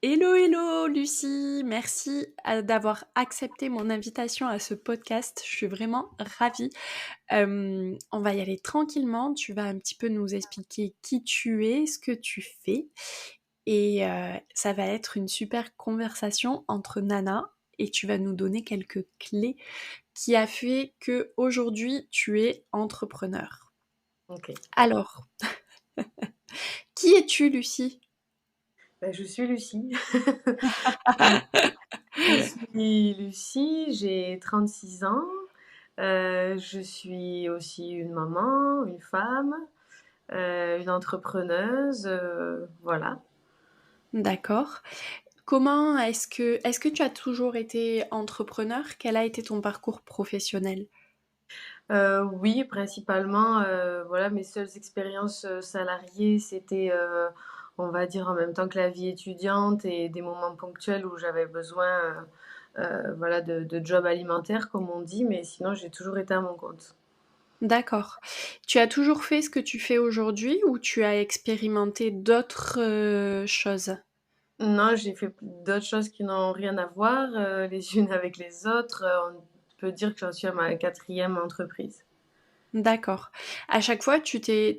Hello, hello Lucie, merci d'avoir accepté mon invitation à ce podcast. Je suis vraiment ravie. On va y aller tranquillement. Tu vas un petit peu nous expliquer qui tu es, ce que tu fais. Et ça va être une super conversation entre Nana et tu vas nous donner quelques clés qui a fait que aujourd'hui tu es entrepreneur. OK. Alors, qui es-tu Lucie? Je suis Lucie. Je suis Lucie, j'ai 36 ans. Je suis aussi une maman, une femme, une entrepreneuse, voilà. D'accord. Comment est-ce que tu as toujours été entrepreneur? Quel a été ton parcours professionnel? Oui, principalement, voilà, mes seules expériences, salariées, c'était, on va dire, en même temps que la vie étudiante et des moments ponctuels où j'avais besoin, voilà, de job alimentaire, comme on dit, mais sinon, j'ai toujours été à mon compte. D'accord. Tu as toujours fait ce que tu fais aujourd'hui ou tu as expérimenté d'autres, choses? Non, j'ai fait d'autres choses qui n'ont rien à voir, les unes avec les autres. On peut dire que j'en suis à ma quatrième entreprise. D'accord. À chaque fois, tu t'es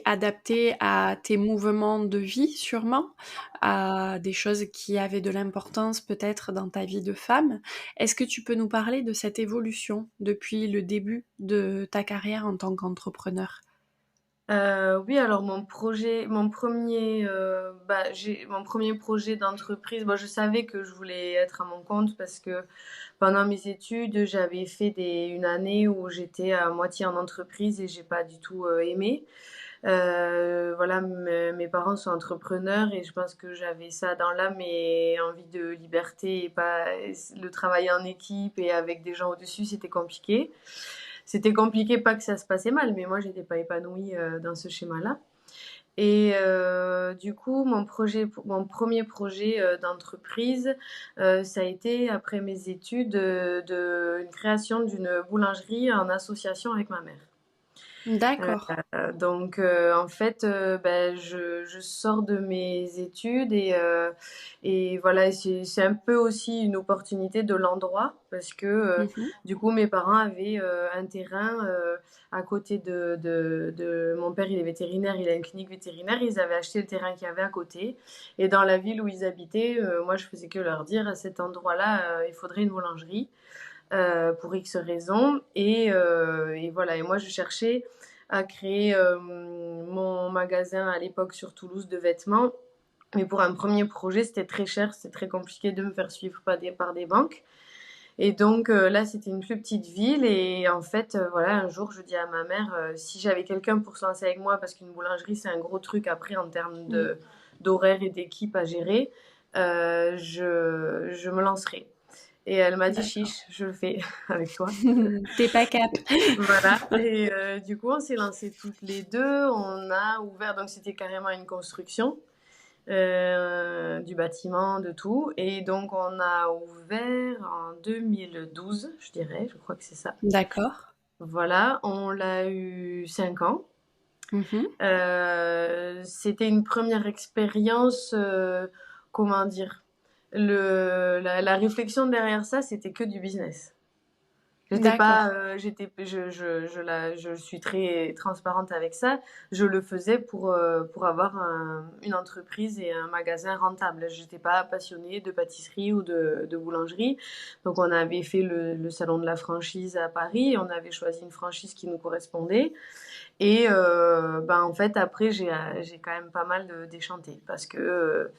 adapté à tes mouvements de vie sûrement, à des choses qui avaient de l'importance peut-être dans ta vie de femme. Est-ce que tu peux nous parler de cette évolution depuis le début de ta carrière en tant qu'entrepreneur? Oui, alors mon premier j'ai mon premier projet d'entreprise, je savais que je voulais être à mon compte parce que pendant mes études, j'avais fait une année où j'étais à moitié en entreprise et j'ai pas du tout, aimé. Voilà, mes parents sont entrepreneurs et je pense que j'avais ça dans l'âme et envie de liberté et pas le travail en équipe et avec des gens au-dessus, c'était compliqué. C'était compliqué, pas que ça se passait mal, mais moi, j'étais pas épanouie dans ce schéma-là. Et du coup, mon premier projet d'entreprise, ça a été après mes études une création d'une boulangerie en association avec ma mère. D'accord. Donc en fait, je sors de mes études et voilà, c'est un peu aussi une opportunité de l'endroit parce que, Mmh. du coup, mes parents avaient, un terrain, à côté de mon père, il est vétérinaire, il a une clinique vétérinaire. Ils avaient acheté le terrain qu'il y avait à côté et dans la ville où ils habitaient, moi, je faisais que leur dire: «À cet endroit-là, il faudrait une boulangerie». Pour X raisons. Et voilà. Et moi, je cherchais à créer mon magasin à l'époque sur Toulouse de vêtements. Mais pour un premier projet, c'était très cher, c'était très compliqué de me faire suivre par des banques. Et donc là, c'était une plus petite ville. Et en fait, voilà, un jour, je dis à ma mère, si j'avais quelqu'un pour se lancer avec moi, parce qu'une boulangerie, c'est un gros truc après en termes Mmh. d'horaire et d'équipe à gérer, je me lancerai. Et elle m'a dit: D'accord. «Chiche, je le fais avec toi». Tu pas cap. Voilà. Et du coup, on s'est lancées toutes les 2. On a ouvert, donc c'était carrément une construction, du bâtiment, de tout. Et donc on a ouvert en 2012, je dirais, je crois que c'est ça. D'accord. Voilà, on l'a eu 5 ans. Mmh. C'était une première expérience, comment dire? La réflexion derrière ça, c'était que du business. J'étais pas, D'accord. je suis très transparente avec ça. Je le faisais pour avoir une entreprise et un magasin rentable. J'étais pas passionnée de pâtisserie ou de boulangerie. Donc on avait fait le salon de la franchise à Paris. On avait choisi une franchise qui nous correspondait. Et en fait, après, j'ai quand même pas mal déchanté parce que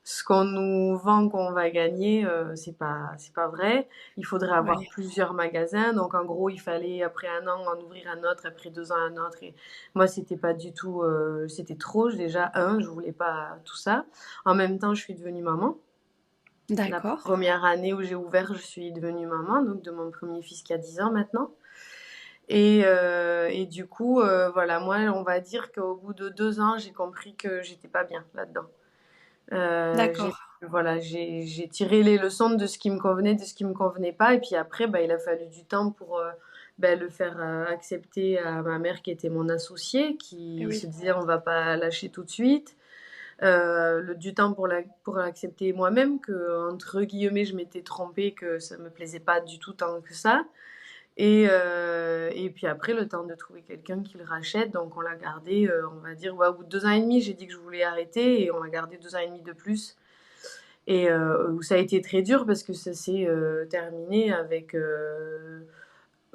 ce qu'on nous vend qu'on va gagner, c'est pas vrai. Il faudrait avoir Ouais. plusieurs magasins. Donc, en gros, il fallait, après un an, en ouvrir un autre, après 2 ans, un autre. Et moi, c'était pas du tout, c'était trop. Déjà, je voulais pas tout ça. En même temps, je suis devenue maman. La D'accord. première année où j'ai ouvert, je suis devenue maman, donc de mon premier fils qui a 10 ans maintenant. Et du coup, voilà, moi, on va dire qu'au bout de 2 ans, j'ai compris que j'étais pas bien là-dedans. D'accord. J'ai tiré les leçons de ce qui me convenait, de ce qui me convenait pas. Et puis après, il a fallu du temps pour le faire accepter à ma mère qui était mon associée, Eh qui se oui. disait on va pas lâcher tout de suite. du temps pour l'accepter moi-même, que, entre guillemets, je m'étais trompée, que ça me plaisait pas du tout tant que ça. Et puis après, le temps de trouver quelqu'un qui le rachète. Donc on l'a gardé, on va dire, ouais, au bout de 2 ans et demi, j'ai dit que je voulais arrêter et on l'a gardé 2 ans et demi de plus. Et où ça a été très dur parce que ça s'est terminé avec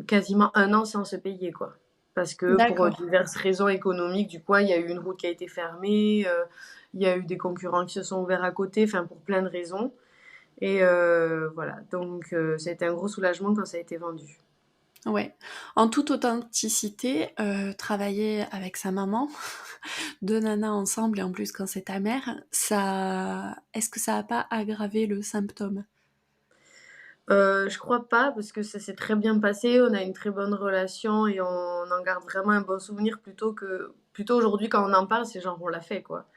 quasiment un an sans se payer, quoi. Parce que pour D'accord. diverses raisons économiques, du coup, il y a eu une route qui a été fermée, il y a eu des concurrents qui se sont ouverts à côté, enfin pour plein de raisons. Et voilà, donc ça a été un gros soulagement quand ça a été vendu. Ouais. En toute authenticité, travailler avec sa maman, 2 nanas ensemble et en plus quand c'est ta mère, ça est-ce que ça a pas aggravé le symptôme? Je crois pas parce que ça s'est très bien passé, on a une très bonne relation et on en garde vraiment un bon souvenir plutôt aujourd'hui quand on en parle, c'est genre on l'a fait, quoi.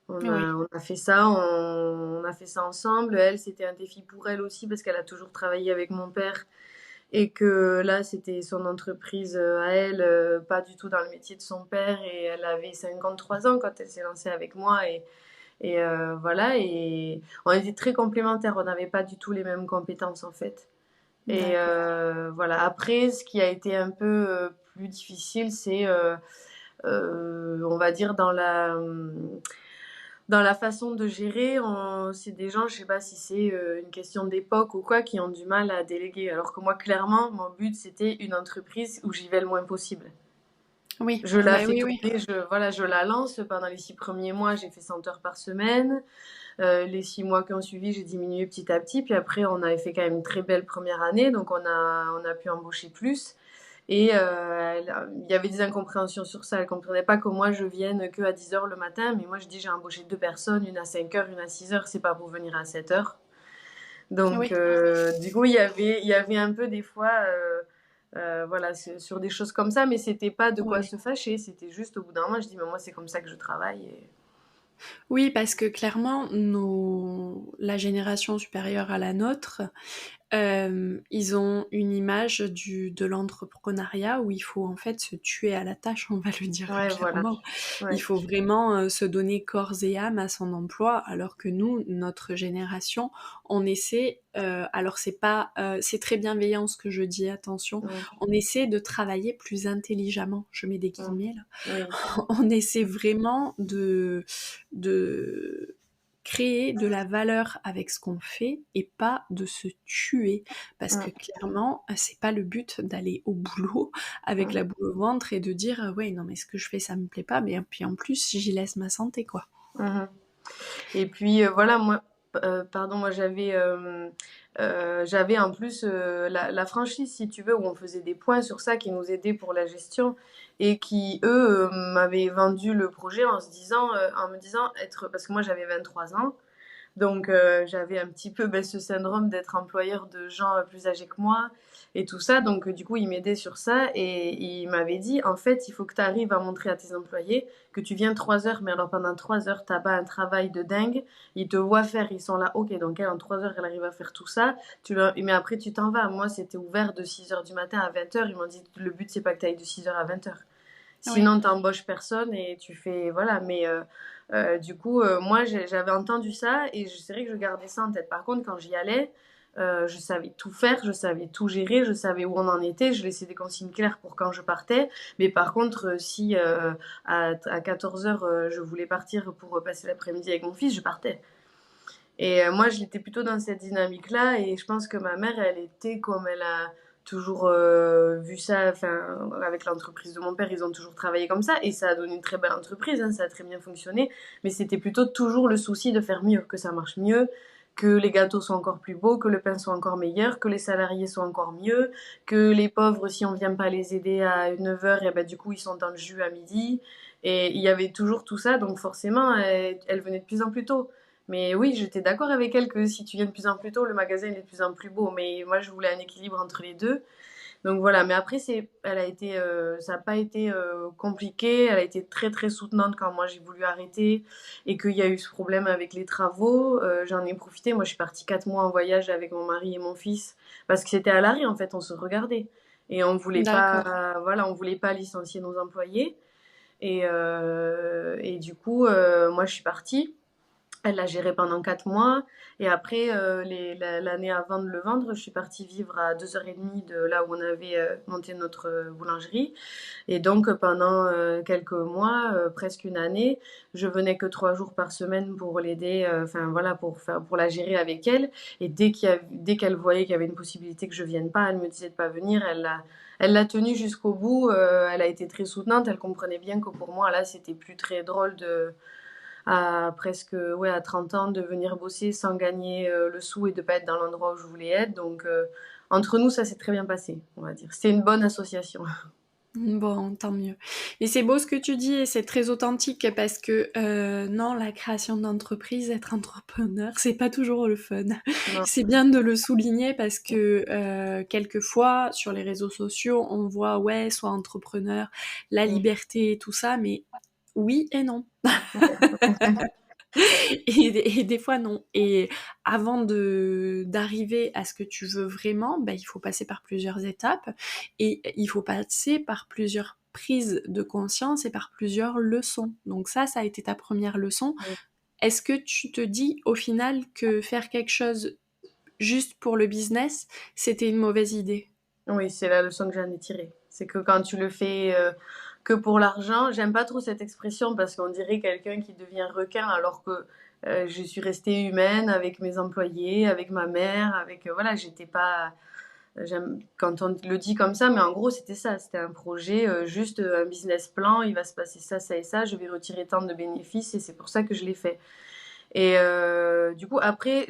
Oui. On a fait ça, on a fait ça ensemble. Elle, c'était un défi pour elle aussi parce qu'elle a toujours travaillé avec mon père et que là, c'était son entreprise à elle, pas du tout dans le métier de son père et elle avait 53 ans quand elle s'est lancée avec moi et voilà et on était très complémentaires, on n'avait pas du tout les mêmes compétences en fait. Et D'accord. voilà. Après, ce qui a été un peu plus difficile, c'est, on va dire, dans la façon de gérer. C'est des gens, je sais pas si c'est une question d'époque ou quoi, qui ont du mal à déléguer. Alors que moi, clairement, mon but, c'était une entreprise où j'y vais le moins possible. Oui, Je la bah, fais oui, oui. tourner, voilà, je la lance. Pendant les 6 premiers mois, j'ai fait 100 heures par semaine. Les 6 mois qui ont suivi, j'ai diminué petit à petit. Puis après, on avait fait quand même une très belle première année, donc on a pu embaucher plus. Et il y avait des incompréhensions sur ça. Elle ne comprenait pas que moi, je vienne que à 10 heures le matin. Mais moi, je dis, j'ai embauché 2 personnes, une à 5 heures, une à 6 heures. C'est pas pour venir à 7 heures. Donc, Oui. du coup, il y avait un peu des fois, voilà, sur des choses comme ça. Mais c'était pas de quoi Ouais. se fâcher. C'était juste au bout d'un moment, je dis, mais moi, c'est comme ça que je travaille. Et... Oui, parce que clairement, la génération supérieure à la nôtre, ils ont une image de l'entrepreneuriat où il faut en fait se tuer à la tâche, on va le dire Ouais, voilà. clairement. Il Ouais. faut vraiment se donner corps et âme à son emploi, alors que nous, notre génération, on essaie, alors c'est pas, c'est très bienveillant ce que je dis, attention, Mm, on essaie de travailler plus intelligemment, je mets des mm. guillemets là, Oui. on essaie vraiment de créer de la valeur avec ce qu'on fait et pas de se tuer. Parce que Mm, clairement, c'est pas le but d'aller au boulot avec mm, la boule au ventre et de dire ouais, non, mais ce que je fais, ça me plaît pas, mais puis en plus, j'y laisse ma santé, quoi. mhm. Et puis voilà, moi, pardon, moi j'avais en plus la franchise, si tu veux, où on faisait des points sur ça, qui nous aidait pour la gestion et qui, eux, m'avaient vendu le projet en me disant être, parce que moi j'avais 23 ans, donc j'avais un petit peu ce syndrome d'être employeur de gens plus âgés que moi et tout ça. Donc du coup, il m'aidait sur ça et il m'avait dit, en fait, il faut que tu arrives à montrer à tes employés que tu viens 3 heures, mais alors pendant 3 heures, t'as pas un travail de dingue. Ils te voient faire, ils sont là, ok, donc elle, en 3 heures, elle arrive à faire tout ça. Mais après, tu t'en vas. Moi, c'était ouvert de 6 heures du matin à 20 heures. Ils m'ont dit, le but, c'est pas que tu ailles de 6 heures à 20 heures. Oui, Sinon, t'embauches personne et tu fais, voilà. Mais du coup, moi, j'avais entendu ça et c'est vrai que je gardais ça en tête. Par contre, quand j'y allais, je savais tout faire, je savais tout gérer, je savais où on en était, je laissais des consignes claires pour quand je partais. Mais par contre, si à 14 heures, je voulais partir pour passer l'après-midi avec mon fils, je partais. Et moi, j'étais plutôt dans cette dynamique-là. Et je pense que ma mère, elle était comme elle a toujours vu ça. Enfin, avec l'entreprise de mon père, ils ont toujours travaillé comme ça. Et ça a donné une très belle entreprise, hein, ça a très bien fonctionné. Mais c'était plutôt toujours le souci de faire mieux, que ça marche mieux, que les gâteaux soient encore plus beaux, que le pain soit encore meilleur, que les salariés soient encore mieux, que les pauvres, si on vient pas les aider à 9 heures, et ben, du coup, ils sont dans le jus à midi. Et il y avait toujours tout ça. Donc forcément, elle venait de plus en plus tôt. Mais oui, j'étais d'accord avec elle que si tu viens de plus en plus tôt, le magasin il est de plus en plus beau. Mais moi, je voulais un équilibre entre les deux. Donc voilà. Mais après, ça n'a pas été compliqué. Elle a été très très soutenante quand moi j'ai voulu arrêter et qu'il y a eu ce problème avec les travaux. J'en ai profité. Moi, je suis partie 4 mois en voyage avec mon mari et mon fils parce que c'était à l'arrêt en fait. On se regardait et on voulait d'accord. pas, voilà, on voulait pas licencier nos employés. Et du coup, moi, je suis partie. Elle l'a géré pendant 4 mois. Et après, l'année avant de le vendre, je suis partie vivre à 2h30 de là où on avait monté notre boulangerie. Et donc, pendant quelques mois, presque une année, je venais que 3 jours par semaine pour l'aider, enfin voilà, pour la gérer avec elle. Et dès qu'elle voyait qu'il y avait une possibilité que je vienne pas, elle me disait de pas venir. Elle l'a tenue jusqu'au bout. Elle a été très soutenante. Elle comprenait bien que pour moi, là, c'était plus très drôle à presque, ouais, à 30 ans, de venir bosser sans gagner le sou et de pas être dans l'endroit où je voulais être. Donc, entre nous, ça s'est très bien passé, on va dire. C'était une bonne association. Bon, tant mieux. Mais c'est beau ce que tu dis et c'est très authentique parce que non, la création d'entreprise, être entrepreneur, c'est pas toujours le fun. Non. C'est bien de le souligner parce que quelquefois sur les réseaux sociaux, on voit ouais, sois entrepreneur, la liberté et tout ça, mais oui et non. Et des fois non. Et avant d'arriver à ce que tu veux vraiment, bah, il faut passer par plusieurs étapes et il faut passer par plusieurs prises de conscience et par plusieurs leçons. Donc ça a été ta première leçon. Est-ce que tu te dis au final que faire quelque chose juste pour le business, c'était une mauvaise idée? Oui, c'est la leçon que j'en ai tirée. C'est que quand tu le fais que pour l'argent, j'aime pas trop cette expression parce qu'on dirait quelqu'un qui devient requin alors que je suis restée humaine avec mes employés, avec ma mère, avec voilà, j'étais pas j'aime quand on le dit comme ça, mais en gros c'était ça, c'était un projet, juste un business plan, il va se passer ça, ça et ça, je vais retirer tant de bénéfices et c'est pour ça que je l'ai fait. Et du coup, après,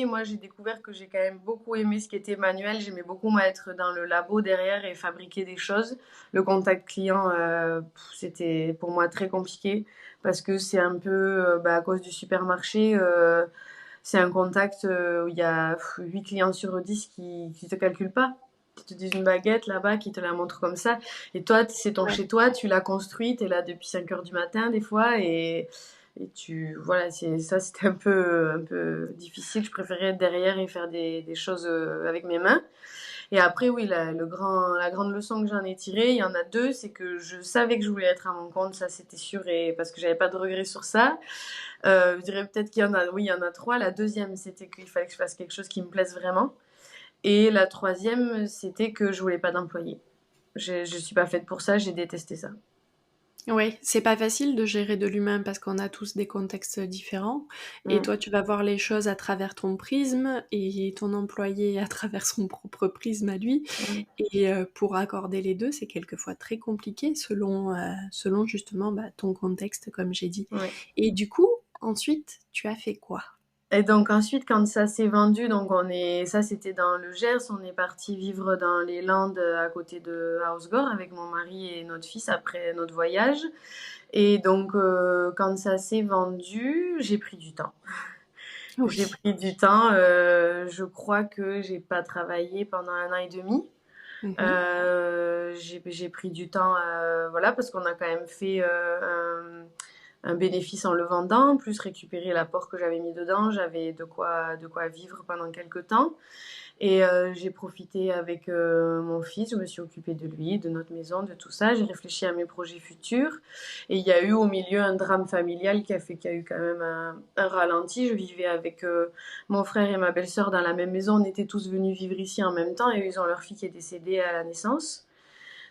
moi, j'ai découvert que j'ai quand même beaucoup aimé ce qui était manuel. J'aimais beaucoup moi, être dans le labo derrière et fabriquer des choses. Le contact client, c'était pour moi très compliqué parce que c'est un peu, bah, à cause du supermarché, c'est un contact où il y a 8 clients sur 10 qui te calculent pas. Qui te disent une baguette là-bas, qui te la montrent comme ça. Et toi, c'est ton Ouais. chez toi, tu l'as construit, tu es là depuis 5 heures du matin des fois. Et voilà, ça c'était un peu difficile. Je préférais être derrière et faire des choses avec mes mains. Et après, oui, la grande leçon que j'en ai tirée, il y en a deux, c'est que je savais que je voulais être à mon compte, ça c'était sûr, et parce que j'avais pas de regrets sur ça. Je dirais peut-être qu'il y en a, oui, il y en a trois. La deuxième, c'était qu'il fallait que je fasse quelque chose qui me plaise vraiment. Et la troisième, c'était que je voulais pas d'employé. Je suis pas faite pour ça, j'ai détesté ça. Ouais, c'est pas facile de gérer de l'humain parce qu'on a tous des contextes différents. Et Mm. toi, tu vas voir les choses à travers ton prisme et ton employé à travers son propre prisme à lui. Mm. Et pour accorder les deux, c'est quelquefois très compliqué selon justement bah, ton contexte, comme j'ai dit. Ouais. Et du coup, ensuite, tu as fait quoi? Et donc ensuite, quand ça s'est vendu, ça c'était dans le Gers, on est parti vivre dans les Landes à côté de Housegor avec mon mari et notre fils après notre voyage. Et donc quand ça s'est vendu, j'ai pris du temps. J'ai Oui. pris du temps. Je crois que j'ai pas travaillé pendant 1 an et demi. Mhm. J'ai pris du temps, voilà, parce qu'on a quand même fait un bénéfice en le vendant, plus récupérer l'apport que j'avais mis dedans. J'avais de quoi vivre pendant quelques temps. Et j'ai profité avec mon fils, je me suis occupée de lui, de notre maison, de tout ça. J'ai réfléchi à mes projets futurs. Et il y a eu au milieu un drame familial qui a fait qu'il y a eu quand même un ralenti. Je vivais avec mon frère et ma belle-sœur dans la même maison. On était tous venus vivre ici en même temps et ils ont leur fille qui est décédée à la naissance.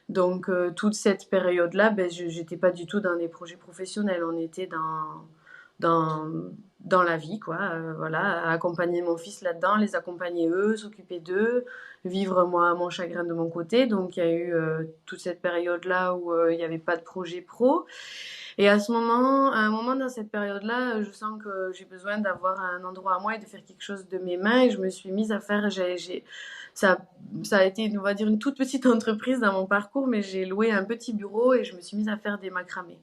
Donc toute cette période-là, ben, je n'étais pas du tout dans des projets professionnels. On était dans, dans la vie, quoi. Voilà, accompagner mon fils là-dedans, les accompagner eux, s'occuper d'eux, vivre moi mon chagrin de mon côté. Donc il y a eu toute cette période-là où il n'y avait pas de projet pro. Et à un moment dans cette période-là, je sens que j'ai besoin d'avoir un endroit à moi et de faire quelque chose de mes mains. Et je me suis mise à faire, ça, ça a été, on va dire, une toute petite entreprise dans mon parcours, mais j'ai loué un petit bureau et je me suis mise à faire des macramés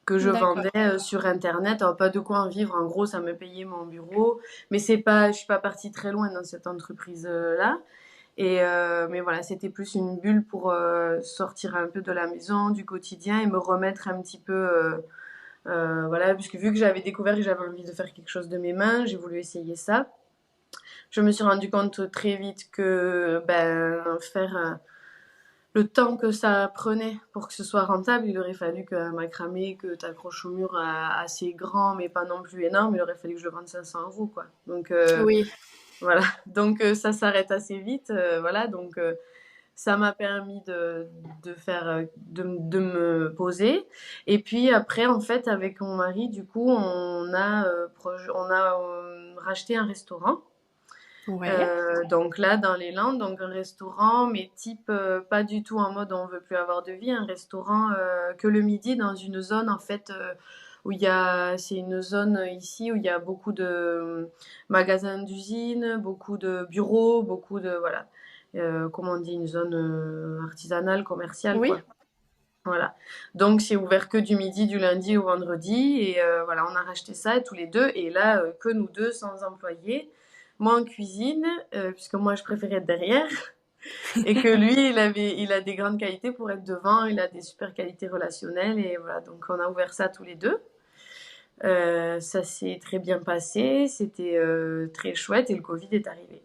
que je vendais D'accord. sur internet. Alors, pas de quoi en vivre, en gros, ça me payait mon bureau, mais je suis pas partie très loin dans cette entreprise là. Et mais voilà, c'était plus une bulle pour sortir un peu de la maison, du quotidien et me remettre un petit peu, voilà, puisque vu que j'avais découvert que j'avais envie de faire quelque chose de mes mains, j'ai voulu essayer ça. Je me suis rendu compte très vite que ben, le temps que ça prenait pour que ce soit rentable, il aurait fallu qu'un macramé que tu accroches au mur assez grand, mais pas non plus énorme, il aurait fallu que je le vende 500 euros, quoi. Donc, Oui, voilà. Donc, ça s'arrête assez vite. Voilà. Donc, ça m'a permis de faire, de me poser. Et puis après, en fait, avec mon mari, du coup, on a racheté un restaurant. ouais, Donc là, dans les Landes, donc un restaurant, mais type pas du tout en mode on veut plus avoir de vie, un restaurant que le midi dans une zone en fait où c'est une zone ici où il y a beaucoup de magasins d'usines, beaucoup de bureaux, beaucoup de voilà, comment on dit, une zone artisanale, commerciale oui. quoi. Voilà. Donc c'est ouvert que du midi, du lundi au vendredi. Et voilà, on a racheté ça tous les deux. Et là, que nous deux sans employés. Moi en cuisine, puisque moi je préférais être derrière. Et que lui, il a des grandes qualités pour être devant. Il a des super qualités relationnelles. Et voilà, donc on a ouvert ça tous les deux. Ça s'est très bien passé. C'était très chouette. Et le Covid est arrivé.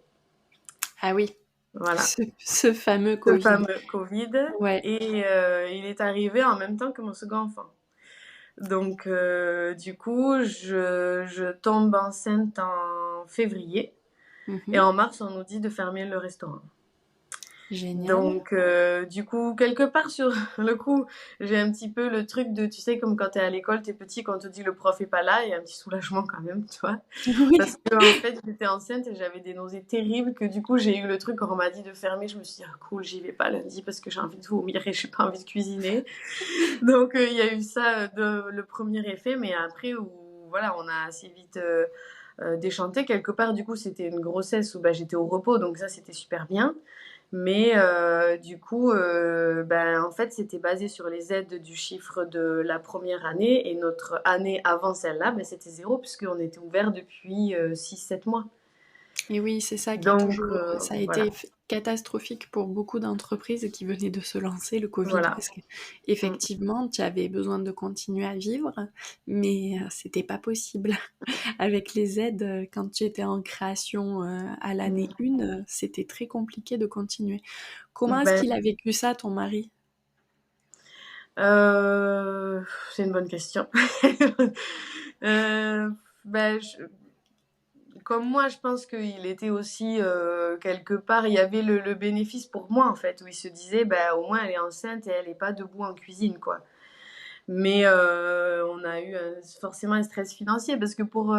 Ah oui, Voilà. ce fameux Ce Covid. fameux Covid. Ouais. Et il est arrivé en même temps que mon second enfant. Donc, du coup, je tombe enceinte en février et Mhm. en mars, on nous dit de fermer le restaurant. Génial. Donc, du coup, quelque part sur le coup, j'ai un petit peu le truc de, tu sais, comme quand t'es à l'école, t'es petit, quand on te dit le prof est pas là, il y a un petit soulagement quand même, tu vois. Parce Oui. que, en fait, j'étais enceinte et j'avais des nausées terribles que, du coup, j'ai eu le truc quand on m'a dit de fermer. Je me suis dit, ah, cool, j'y vais pas lundi parce que j'ai envie de vomir et j'ai pas envie de cuisiner. Donc, il y a eu ça, le premier effet, mais après, où, voilà, on a assez vite déchanté. Quelque part, du coup, c'était une grossesse où bah, j'étais au repos, donc ça, c'était super bien. Mais du coup, ben, en fait, c'était basé sur les aides du chiffre de la première année. Et notre année avant celle-là, ben, c'était zéro, puisqu'on était ouvert depuis 6-7 mois. Et oui, c'est ça qui est Donc, toujours. Ça a voilà. été catastrophique pour beaucoup d'entreprises qui venaient de se lancer, le Covid, Voilà. parce que Mm. effectivement, tu avais besoin de continuer à vivre, mais c'était pas possible. Avec les aides, quand tu étais en création à l'année Mm. 1, c'était très compliqué de continuer. Comment est-ce Ben, qu'il a vécu ça, ton mari? euh, c'est une bonne question. Euh, ben, comme moi, je pense qu'il était aussi quelque part, il y avait le bénéfice pour moi en fait, où il se disait, bah, au moins elle est enceinte et elle n'est pas debout en cuisine, quoi. Mais on a eu forcément un stress financier parce que pour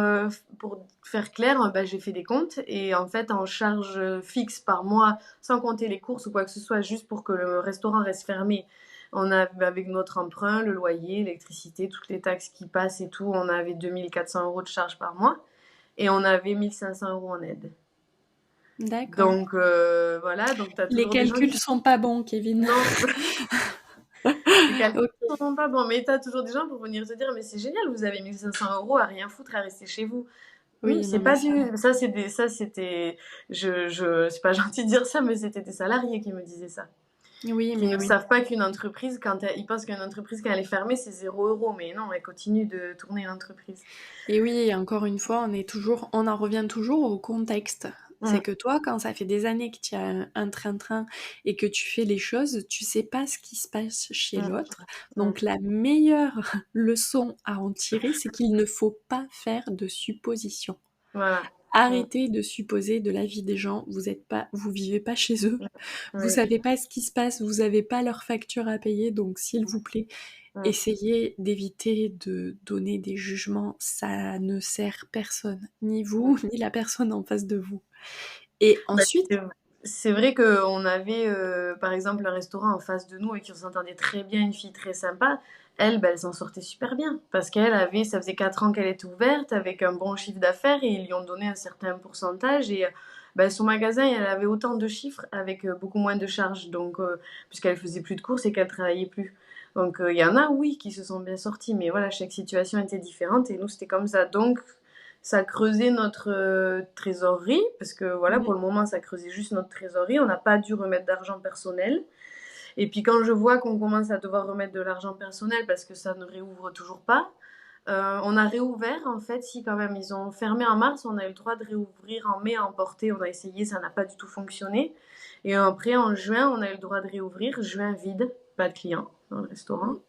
faire clair, bah, j'ai fait des comptes et en fait, en charge fixe par mois, sans compter les courses ou quoi que ce soit, juste pour que le restaurant reste fermé, on a, avec notre emprunt, le loyer, l'électricité, toutes les taxes qui passent et tout, on avait 2 400 € de charges par mois et on avait 1 500 € en aide. D'accord. Donc voilà, donc tu as Les toujours des gens calculs qui... sont pas bons, Kevin. Non, les calculs Ok. sont pas bons, mais tu as toujours des gens pour venir te dire, mais c'est génial, vous avez 1 500 € à rien foutre, à rester chez vous. Oui, Oui, c'est non, mais pas ça. du... Ça, c'était... C'est pas gentil de dire ça, mais c'était des salariés qui me disaient ça. Oui, Qui mais ne oui. savent pas qu'une entreprise, ils pensent qu'une entreprise, quand elle est fermée, c'est 0 €. Mais non, elle continue de tourner l'entreprise. Et oui, et encore une fois, on en revient toujours au contexte. C'est Mm, que toi, quand ça fait des années que tu as un train-train et que tu fais les choses, tu sais pas ce qui se passe chez mm, l'autre. mm. Donc la meilleure leçon à en tirer, c'est qu'il ne faut pas faire de suppositions. Voilà. Mm, Arrêtez de supposer de la vie des gens. Vous vivez pas chez eux. mm. Vous Oui. savez pas ce qui se passe. Vous avez pas leurs factures à payer. Donc, s'il vous plaît, Mm. essayez d'éviter de donner des jugements. Ça ne sert personne, ni Mm. vous, ni la personne en face de vous. Et Bah, ensuite, c'est vrai qu'on avait, par exemple, un restaurant en face de nous et qu'on s'entendait très bien, une fille très sympa. Elle, bah, elle s'en sortait super bien parce ça faisait 4 ans qu'elle était ouverte avec un bon chiffre d'affaires et ils lui ont donné un certain pourcentage. Et bah, son magasin, elle avait autant de chiffres avec beaucoup moins de charges, donc, puisqu'elle faisait plus de courses et qu'elle travaillait plus. Donc, il y en a, oui, qui se sont bien sortis, mais voilà, chaque situation était différente et nous, c'était comme ça. Donc, ça creusait notre trésorerie, parce que voilà, pour oui, le moment, ça creusait juste notre trésorerie. On n'a pas dû remettre d'argent personnel. Et puis quand je vois qu'on commence à devoir remettre de l'argent personnel parce que ça ne réouvre toujours pas, on a réouvert en fait, si quand même, ils ont fermé en mars, on a eu le droit de réouvrir en mai à emporter, on a essayé, ça n'a pas du tout fonctionné. Et après, en juin, on a eu le droit de réouvrir. Juin vide, pas de clients dans le restaurant. Mm.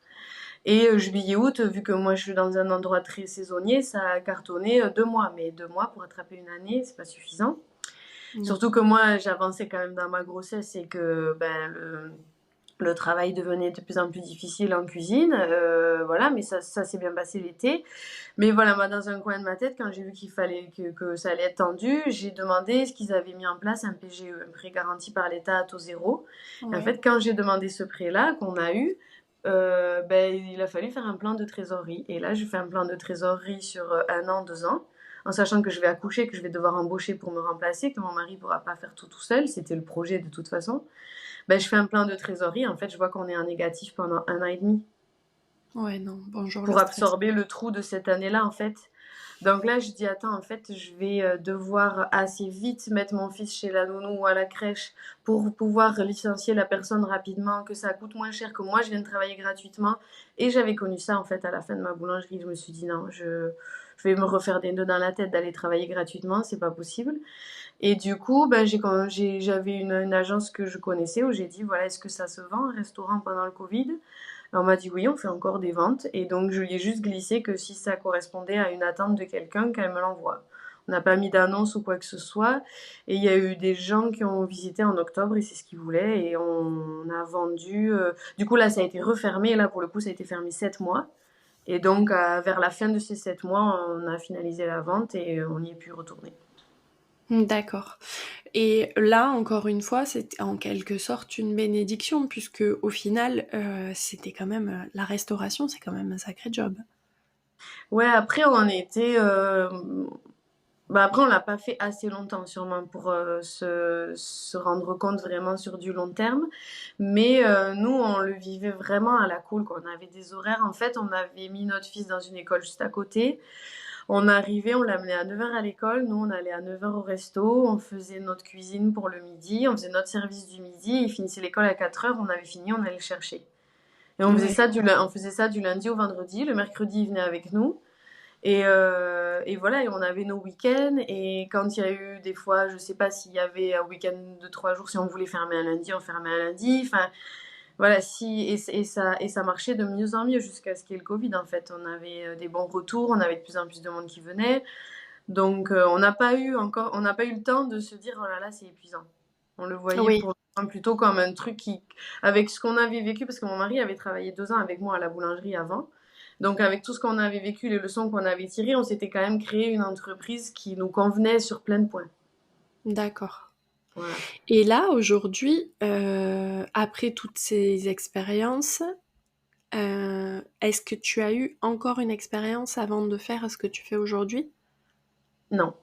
Et juillet, août, vu que moi je suis dans un endroit très saisonnier, ça a cartonné 2 mois. Mais 2 mois pour attraper une année, c'est pas suffisant. Non. Surtout que moi, j'avançais quand même dans ma grossesse et que ben, le travail devenait de plus en plus difficile en cuisine. Voilà, mais ça s'est bien passé l'été. Mais voilà, moi, dans un coin de ma tête, quand j'ai vu qu'il fallait que ça allait être tendu, j'ai demandé ce qu'ils avaient mis en place, un PGE, un prêt garanti par l'État à taux zéro. Et en Ouais. fait, quand j'ai demandé ce prêt-là, qu'on a eu, ben, il a fallu faire un plan de trésorerie. Et là, je fais un plan de trésorerie sur 1 an, 2 ans, en sachant que je vais accoucher, que je vais devoir embaucher pour me remplacer, que mon mari ne pourra pas faire tout seul. C'était le projet de toute façon. Ben, je fais un plan de trésorerie. En fait, je vois qu'on est en négatif pendant 1 an et demi Ouais, non. Bonjour le pour stress. absorber le trou de cette année-là, en fait. Donc là, je dis, attends, en fait, je vais devoir assez vite mettre mon fils chez la nounou ou à la crèche pour pouvoir licencier la personne rapidement, que ça coûte moins cher, que moi, je viens de travailler gratuitement. Et j'avais connu ça, en fait, à la fin de ma boulangerie. Je me suis dit, non, je vais me refaire des nœuds dans la tête d'aller travailler gratuitement, c'est pas possible. Et du coup, ben, j'avais une agence que je connaissais où j'ai dit, voilà, est-ce que ça se vend, un restaurant pendant le Covid? On m'a dit oui, on fait encore des ventes. Et donc, je lui ai juste glissé que si ça correspondait à une attente de quelqu'un, qu'elle me l'envoie. On n'a pas mis d'annonce ou quoi que ce soit. Et il y a eu des gens qui ont visité en octobre et c'est ce qu'ils voulaient. Et on a vendu. Du coup, là, ça a été refermé. Et là, pour le coup, ça a été fermé 7 mois. Et donc, vers la fin de ces 7 mois, on a finalisé la vente et on y est pu retourner. D'accord. Et là, encore une fois, c'était en quelque sorte une bénédiction, puisque au final, c'était quand même la restauration, c'est quand même un sacré job. Ouais, après, on était. Bah après, on l'a pas fait assez longtemps, sûrement, pour se rendre compte vraiment sur du long terme. Mais nous, on le vivait vraiment à la cool, quoi. On avait des horaires. En fait, on avait mis notre fils dans une école juste à côté. On arrivait, on l'amenait à 9 heures à l'école. Nous, on allait à 9 heures au resto. On faisait notre cuisine pour le midi. On faisait notre service du midi. Il finissait l'école à 4 heures. On avait fini, on allait le chercher. Et Ouais. on faisait ça du lundi au vendredi. Le mercredi, il venait avec nous. Et voilà, et on avait nos week-ends. Et quand il y a eu des fois, je sais pas s'il y avait un week-end de 3 jours, si on voulait fermer un lundi, on fermait un lundi. Enfin, voilà, et ça marchait de mieux en mieux jusqu'à ce qu'il y ait le Covid, en fait. On avait des bons retours, on avait de plus en plus de monde qui venait. Donc, on n'a pas eu le temps de se dire, oh là là, c'est épuisant. On le voyait Oui. pour l'instant plutôt comme un truc avec ce qu'on avait vécu, parce que mon mari avait travaillé 2 ans avec moi à la boulangerie avant. Donc, avec tout ce qu'on avait vécu, les leçons qu'on avait tirées, on s'était quand même créé une entreprise qui nous convenait sur plein de points. D'accord. Voilà. Et là, aujourd'hui, après toutes ces expériences, est-ce que tu as eu encore une expérience avant de faire ce que tu fais aujourd'hui? Non,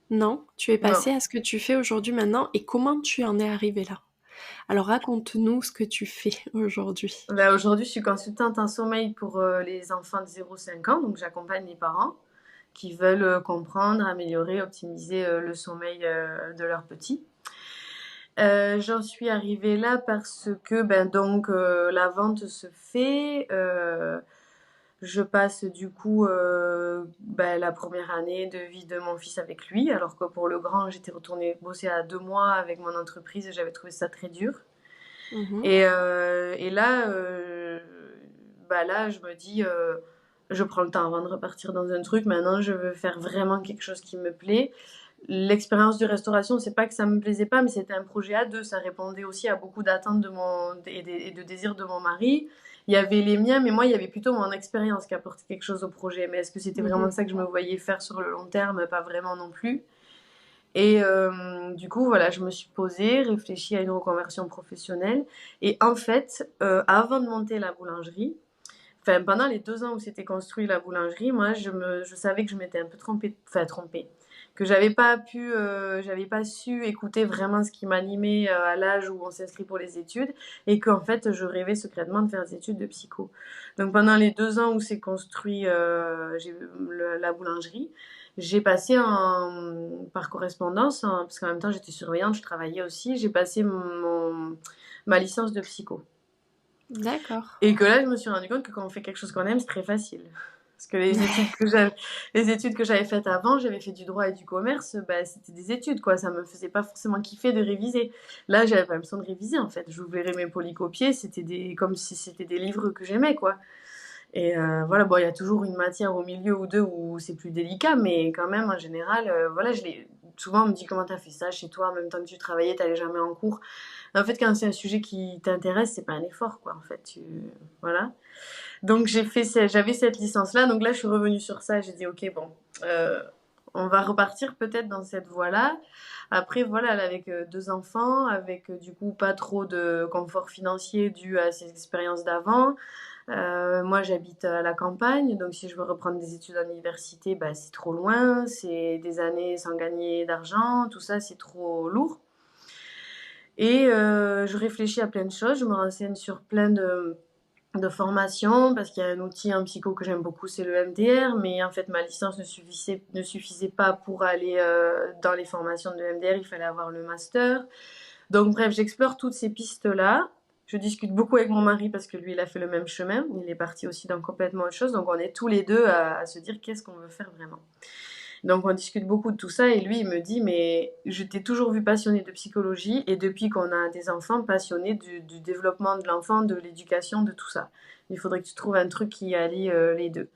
Non? Tu es non. passé à ce que tu fais aujourd'hui maintenant et comment tu en es arrivé là? Alors raconte-nous ce que tu fais aujourd'hui. Là, aujourd'hui, je suis consultante en sommeil pour les enfants de 0 à 5 ans. Donc, j'accompagne les parents qui veulent comprendre, améliorer, optimiser le sommeil de leurs petits. J'en suis arrivée là parce que ben donc la vente se fait. Je passe du coup ben, la première année de vie de mon fils avec lui, alors que pour le grand, j'étais retournée bosser à 2 mois avec mon entreprise et j'avais trouvé ça très dur. Mmh. Et là, bah là, je me dis, je prends le temps avant de repartir dans un truc. Maintenant, je veux faire vraiment quelque chose qui me plaît. L'expérience de restauration, c'est pas que ça me plaisait pas, mais c'était un projet à deux. Ça répondait aussi à beaucoup d'attentes et de désirs de mon mari. Il y avait les miens, mais moi, il y avait plutôt mon expérience qui apportait quelque chose au projet. Mais est-ce que c'était vraiment Mmh. ça que je me voyais faire sur le long terme? Pas vraiment non plus. Et du coup, voilà, je me suis posée, réfléchi à une reconversion professionnelle. Et en fait, avant de monter la boulangerie, enfin, pendant les 2 ans où s'était construit la boulangerie, moi, je savais que je m'étais un peu trompée, que j'avais pas su écouter vraiment ce qui m'animait à l'âge où on s'inscrit pour les études, et qu'en fait, je rêvais secrètement de faire des études de psycho. Donc, pendant les 2 ans où s'est construit la boulangerie, j'ai passé par correspondance, parce qu'en même temps, j'étais surveillante, je travaillais aussi, j'ai passé ma licence de psycho. D'accord. Et que là, je me suis rendu compte que quand on fait quelque chose qu'on aime, c'est très facile. Parce que les études que j'avais faites avant, j'avais fait du droit et du commerce, bah, c'était des études, quoi. Ça me faisait pas forcément kiffer de réviser. Là, j'avais pas besoin de réviser, en fait. J'ouvrais mes polycopiés, comme si c'était des livres que j'aimais, quoi. Et voilà, bon, il y a toujours une matière au milieu ou deux où c'est plus délicat, mais quand même, en général, voilà, souvent on me dit comment t'as fait ça chez toi en même temps que tu travaillais, t'allais jamais en cours. En fait, quand c'est un sujet qui t'intéresse, c'est pas un effort, quoi, en fait. Voilà. Donc j'avais cette licence-là, donc là je suis revenue sur ça, j'ai dit ok bon, euh, on va repartir peut-être dans cette voie-là. Après voilà, là, avec deux enfants, avec du coup pas trop de confort financier dû à ces expériences d'avant. Moi j'habite à la campagne, donc si je veux reprendre des études à l'université, bah, c'est trop loin, c'est des années sans gagner d'argent, tout ça c'est trop lourd. Et je réfléchis à plein de choses, je me renseigne sur plein de formation parce qu'il y a un outil en psycho que j'aime beaucoup, c'est le MDR, mais en fait ma licence ne suffisait pas pour aller dans les formations de MDR, il fallait avoir le master. Donc bref, j'explore toutes ces pistes-là. Je discute beaucoup avec mon mari parce que lui, il a fait le même chemin. Il est parti aussi dans complètement autre chose. Donc on est tous les deux à se dire qu'est-ce qu'on veut faire vraiment. Donc on discute beaucoup de tout ça et lui il me dit mais je t'ai toujours vu passionné de psychologie et depuis qu'on a des enfants passionné du développement de l'enfant, de l'éducation, de tout ça. Il faudrait que tu trouves un truc qui allie les deux.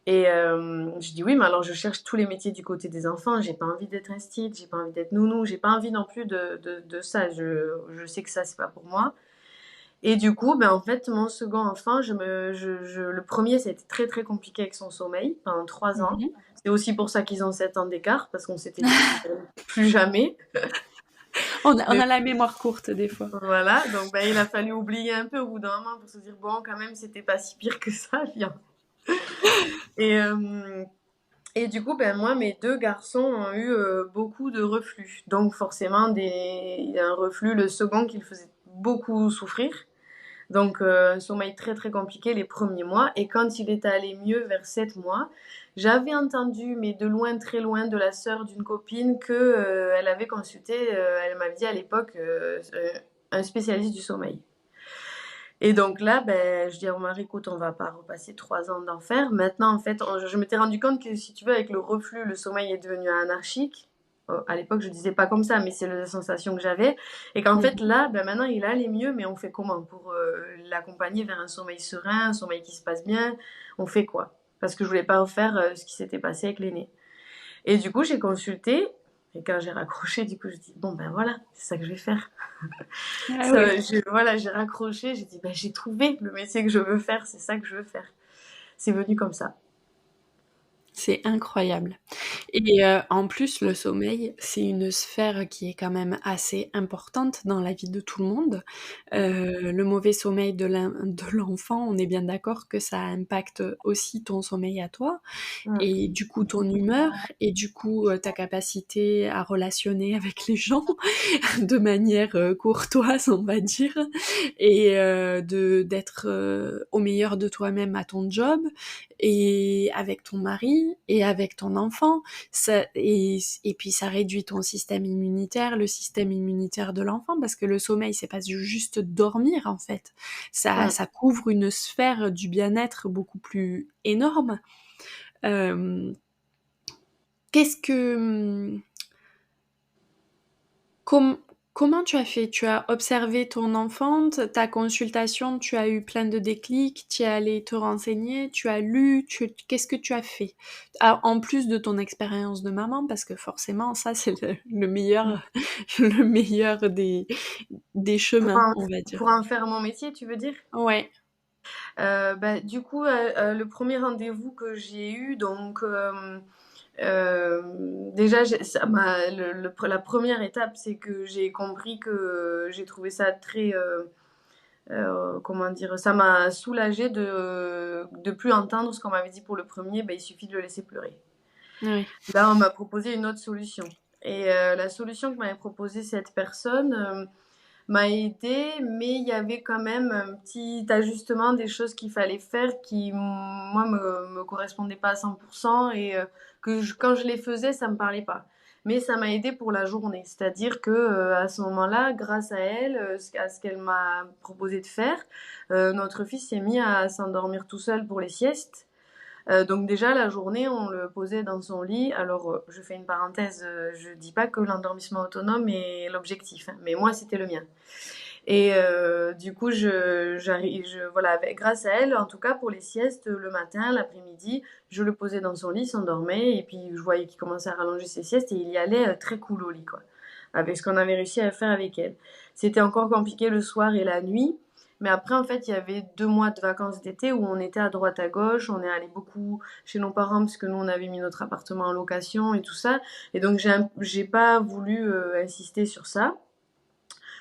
Et je dis oui, mais alors je cherche tous les métiers du côté des enfants. J'ai pas envie d'être instite, j'ai pas envie d'être nounou, j'ai pas envie non plus de ça. Je sais que ça c'est pas pour moi. Et du coup, ben en fait, mon second enfant, le premier, ça a été très très compliqué avec son sommeil pendant 3 ans. Mhm. C'est aussi pour ça qu'ils ont 7 ans d'écart, parce qu'on s'était dit plus jamais. On Mais a la mémoire courte des fois. voilà, donc ben, il a fallu oublier un peu au bout d'un moment pour se dire, bon, quand même, c'était pas si pire que ça, viens. Et, euh, et du coup, ben, moi, mes deux garçons ont eu beaucoup de reflux. Donc forcément, il y a un reflux, le second, qui le faisait beaucoup souffrir. Donc, un sommeil très très compliqué les premiers mois. Et quand il est allé mieux vers 7 mois, j'avais entendu, mais de loin, très loin, de la sœur d'une copine que elle avait consulté, elle m'avait dit à l'époque, un spécialiste du sommeil. Et donc là, ben, je dis à mon mari, écoute, on va pas repasser 3 ans d'enfer. Maintenant, en fait, je m'étais rendu compte que si tu veux, avec le reflux, le sommeil est devenu anarchique. À l'époque, je disais pas comme ça, mais c'est la sensation que j'avais. Et qu'en fait, Mhm. là, ben maintenant, il allait mieux, mais on fait comment pour l'accompagner vers un sommeil serein, un sommeil qui se passe bien? On fait quoi? Parce que je voulais pas refaire ce qui s'était passé avec l'aîné. Et du coup, j'ai consulté. Et quand j'ai raccroché, du coup, je dis, bon, ben voilà, c'est ça que je vais faire. Ah ouais. Voilà, j'ai raccroché, j'ai dit, ben, j'ai trouvé le métier que je veux faire, c'est ça que je veux faire. C'est venu comme ça. C'est incroyable. Et en plus, le sommeil, c'est une sphère qui est quand même assez importante dans la vie de tout le monde. Le mauvais sommeil de l'enfant, on est bien d'accord que ça impacte aussi ton sommeil à toi Mm. et du coup ton humeur et du coup ta capacité à relationner avec les gens de manière courtoise, on va dire, et d'être au meilleur de toi-même à ton job et avec ton mari et avec ton enfant. Et puis ça réduit ton système immunitaire, le système immunitaire de l'enfant, parce que le sommeil, c'est pas juste dormir en fait. Ça, Mm. ça couvre une sphère du bien-être beaucoup plus énorme. Euh, qu'est-ce que Com- Comment tu as fait? Tu as observé ton enfant, ta consultation, tu as eu plein de déclics, tu es allé te renseigner, tu as lu, qu'est-ce que tu as fait? Ah, en plus de ton expérience de maman, parce que forcément, ça, c'est le meilleur, le meilleur des Pour chemins, en, on va dire. pour en faire mon métier, tu veux dire? Ouais. Bah, du coup, le premier rendez-vous que j'ai eu, donc déjà, la première étape, c'est que j'ai compris que j'ai trouvé ça très, comment dire, ça m'a soulagée de plus entendre ce qu'on m'avait dit pour le premier, bah, il suffit de le laisser pleurer. Ouais. Là, on m'a proposé une autre solution. Et la solution que m'avait proposée cette personne m'a aidée, mais il y avait quand même un petit ajustement des choses qu'il fallait faire qui, moi, me correspondaient pas à 100% et quand je les faisais, ça me parlait pas. Mais ça m'a aidée pour la journée. C'est-à-dire que à ce moment-là, grâce à elle, à ce qu'elle m'a proposé de faire, notre fils s'est mis à s'endormir tout seul pour les siestes. Donc déjà, la journée, on le posait dans son lit. Alors, je fais une parenthèse, je dis pas que l'endormissement autonome est l'objectif, hein, mais moi, c'était le mien. Et du coup, voilà, grâce à elle, en tout cas pour les siestes, le matin, l'après-midi, je le posais dans son lit, il s'endormait, et puis je voyais qu'il commençait à rallonger ses siestes, et il y allait très cool au lit, quoi, avec ce qu'on avait réussi à faire avec elle. C'était encore compliqué le soir et la nuit, mais après, en fait, il y avait 2 mois de vacances d'été où on était à droite à gauche, on est allé beaucoup chez nos parents parce que nous, on avait mis notre appartement en location et tout ça, et donc j'ai pas voulu insister sur ça.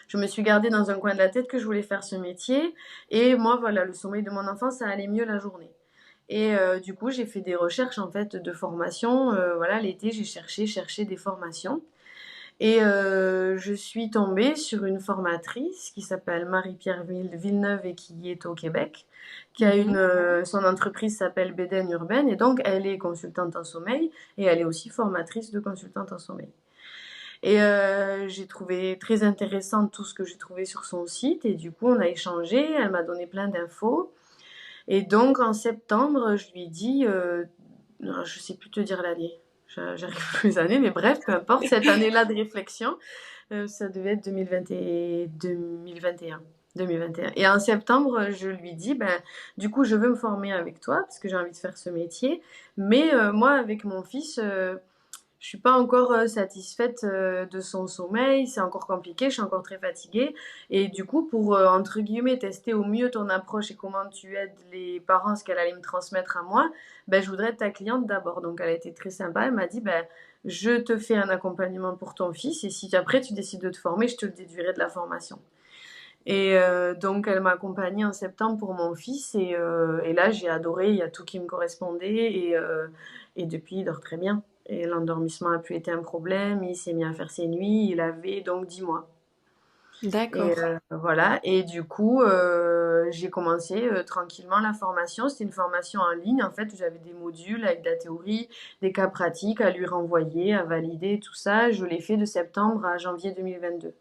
Je me suis gardée dans un coin de la tête que je voulais faire ce métier. Et moi, voilà, le sommeil de mon enfant, ça allait mieux la journée. Et du coup, j'ai fait des recherches en fait de formation. Voilà, l'été, j'ai cherché des formations. Et je suis tombée sur une formatrice qui s'appelle Marie-Pierre Villeneuve et qui est au Québec, qui a Mhm. son entreprise s'appelle Beden Urbaine et donc elle est consultante en sommeil et elle est aussi formatrice de consultante en sommeil. Et j'ai trouvé très intéressant tout ce que j'ai trouvé sur son site. Et du coup, on a échangé. Elle m'a donné plein d'infos. Et donc, en septembre, je lui ai dit, non, je sais plus te dire l'année. J'arrive plus les années, mais bref, peu importe. Cette année-là de réflexion, ça devait être 2021. 2021. Et en septembre, je lui dis, ben, du coup, je veux me former avec toi parce que j'ai envie de faire ce métier. Mais moi, avec mon fils, je suis pas encore satisfaite de son sommeil, c'est encore compliqué, je suis encore très fatiguée. Et du coup, pour entre guillemets tester au mieux ton approche et comment tu aides les parents, ce qu'elle allait me transmettre à moi, ben, je voudrais être ta cliente d'abord. Donc elle a été très sympa, elle m'a dit, ben, je te fais un accompagnement pour ton fils et si après tu décides de te former, je te le déduirai de la formation. Et donc elle m'a accompagnée en septembre pour mon fils et là j'ai adoré, il y a tout qui me correspondait et depuis il dort très bien. Et l'endormissement a plus été un problème, il s'est mis à faire ses nuits, il avait donc 10 mois. Et D'accord. voilà, et du coup j'ai commencé tranquillement la formation. C'était une formation en ligne en fait où j'avais des modules avec de la théorie, des cas pratiques à lui renvoyer, à valider, tout ça. Je l'ai fait de septembre à janvier 2022.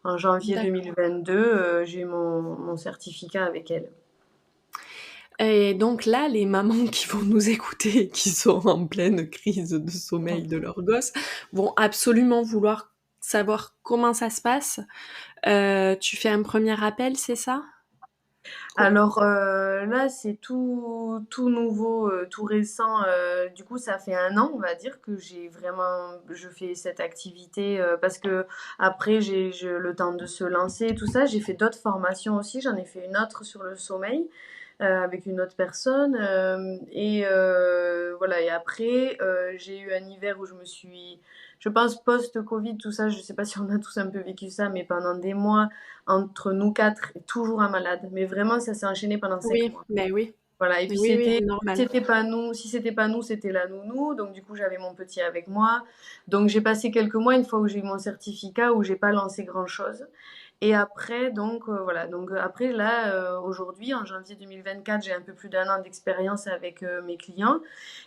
En janvier D'accord. 2022, j'ai eu mon certificat avec elle. Et donc là, les mamans qui vont nous écouter, qui sont en pleine crise de sommeil de leur gosse, vont absolument vouloir savoir comment ça se passe. Tu fais un premier appel, c'est ça? Co- Alors là, c'est tout nouveau, tout récent. Du coup, ça fait 1 an, on va dire, que je fais cette activité parce que après, j'ai le temps de se lancer, tout ça. J'ai fait d'autres formations aussi. J'en ai fait une autre sur le sommeil avec une autre personne. Et voilà. Et après, j'ai eu un hiver où je pense post-Covid, tout ça, je sais pas si on a tous un peu vécu ça, mais pendant des mois, entre nous quatre, toujours un malade. Mais vraiment, ça s'est enchaîné pendant cinq Oui, mois. mais oui. Voilà. Et puis Oui, oui, normal. c'était pas nous, c'était la nounou. Donc du coup, j'avais mon petit avec moi. Donc j'ai passé quelques mois une fois où j'ai eu mon certificat où j'ai pas lancé grand-chose. Et après, donc voilà. Donc après, là, aujourd'hui, en janvier 2024, j'ai un peu plus d'1 an d'expérience avec mes clients.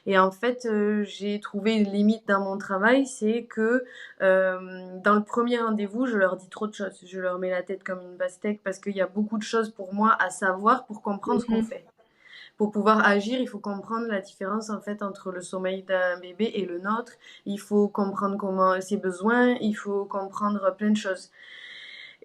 Et en fait, j'ai trouvé une limite dans mon travail, c'est que dans le premier rendez-vous, je leur dis trop de choses. Je leur mets la tête comme une pastèque parce qu'il y a beaucoup de choses pour moi à savoir pour comprendre ce qu'on Mhm. fait. Pour pouvoir agir, il faut comprendre la différence en fait entre le sommeil d'un bébé et le nôtre. Il faut comprendre comment ses besoins, il faut comprendre plein de choses.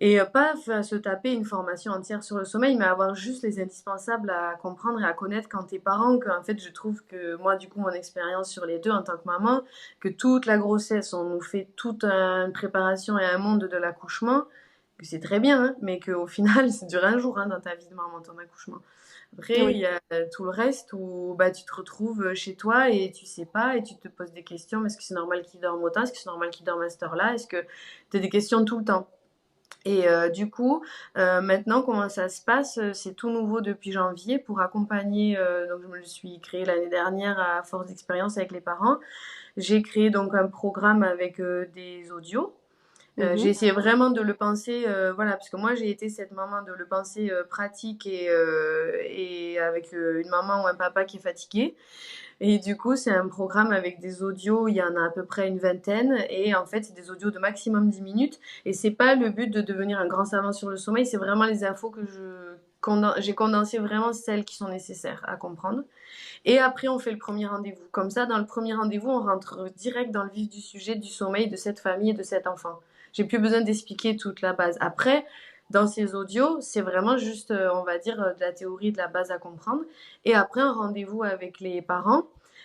Et pas se taper une formation entière sur le sommeil, mais avoir juste les indispensables à comprendre et à connaître quand t'es parent. Que, en fait, je trouve que moi, du coup, mon expérience sur les deux en tant que maman, que toute la grossesse, on nous fait toute une préparation et un monde de l'accouchement, que c'est très bien, hein, mais qu'au final, ça dure un jour hein, dans ta vie de maman, ton accouchement. Après, il Oui. y a tout le reste où bah, tu te retrouves chez toi et tu sais pas et tu te poses des questions. Est-ce que c'est normal qu'il dorme autant? Est-ce que c'est normal qu'il dorme à cette heure-là? Est-ce que tu as des questions tout le temps? Et du coup, maintenant, comment ça se passe? C'est tout nouveau depuis janvier pour accompagner. Donc, je me le suis créé l'année dernière à force d'expérience avec les parents. J'ai créé donc un programme avec des audios. J'ai Mhm. essayé vraiment de le penser, voilà, parce que moi j'ai été cette maman de le penser pratique et avec une maman ou un papa qui est fatigué. Et du coup, c'est un programme avec des audios, il y en a à peu près une vingtaine, et en fait, c'est des audios de maximum 10 minutes. Et c'est pas le but de devenir un grand savant sur le sommeil, c'est vraiment les infos j'ai condensé vraiment celles qui sont nécessaires à comprendre. Et après, on fait le premier rendez-vous. Comme ça, dans le premier rendez-vous, on rentre direct dans le vif du sujet du sommeil de cette famille et de cet enfant. J'ai plus besoin d'expliquer toute la base. Après, dans ces audios, c'est vraiment juste, on va dire, de la théorie, de la base à comprendre. Et après, un rendez-vous avec les parents.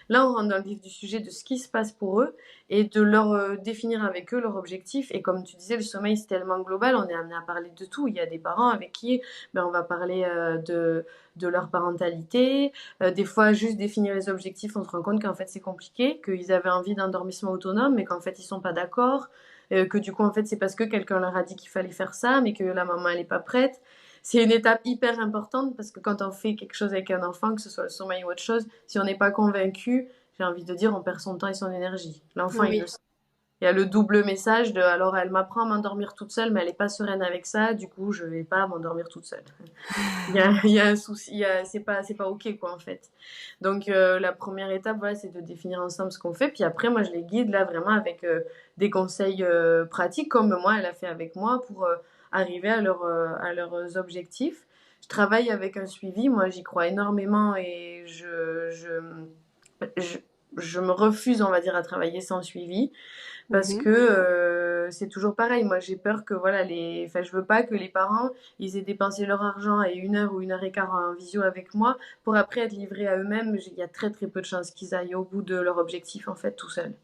Là, on rentre dans le vif du sujet de ce qui se passe pour eux et de leur définir avec eux leur objectif. Et comme tu disais, le sommeil, c'est tellement global, on est amené à parler de tout. Il y a des parents avec qui on va parler de leur parentalité. Des fois, juste définir les objectifs, on se rend compte qu'en fait, c'est compliqué, qu'ils avaient envie d'un dormissement autonome, mais qu'en fait, ils sont pas d'accord. Que du coup, en fait, c'est parce que quelqu'un leur a dit qu'il fallait faire ça, mais que la maman, elle est pas prête. C'est une étape hyper importante parce que quand on fait quelque chose avec un enfant, que ce soit le sommeil ou autre chose, si on n'est pas convaincu, j'ai envie de dire, on perd son temps et son énergie. L'enfant, il le Oui. sait. Il y a le double message de alors elle m'apprend à m'endormir toute seule, mais elle n'est pas sereine avec ça, du coup je vais pas m'endormir toute seule. Il y a un souci, c'est pas ok quoi en fait. Donc la première étape voilà, c'est de définir ensemble ce qu'on fait, puis après moi je les guide là vraiment avec des conseils pratiques comme moi elle a fait avec moi pour arriver à leurs objectifs. Je travaille avec un suivi, moi j'y crois énormément et je, je me refuse on va dire à travailler sans suivi. Parce que Mhm. c'est toujours pareil. Moi, j'ai peur que voilà, enfin, je veux pas que les parents ils aient dépensé leur argent et 1 heure ou 1 heure et quart en visio avec moi pour après être livrés à eux-mêmes. Il y a très très peu de chances qu'ils aillent au bout de leur objectif en fait tout seuls.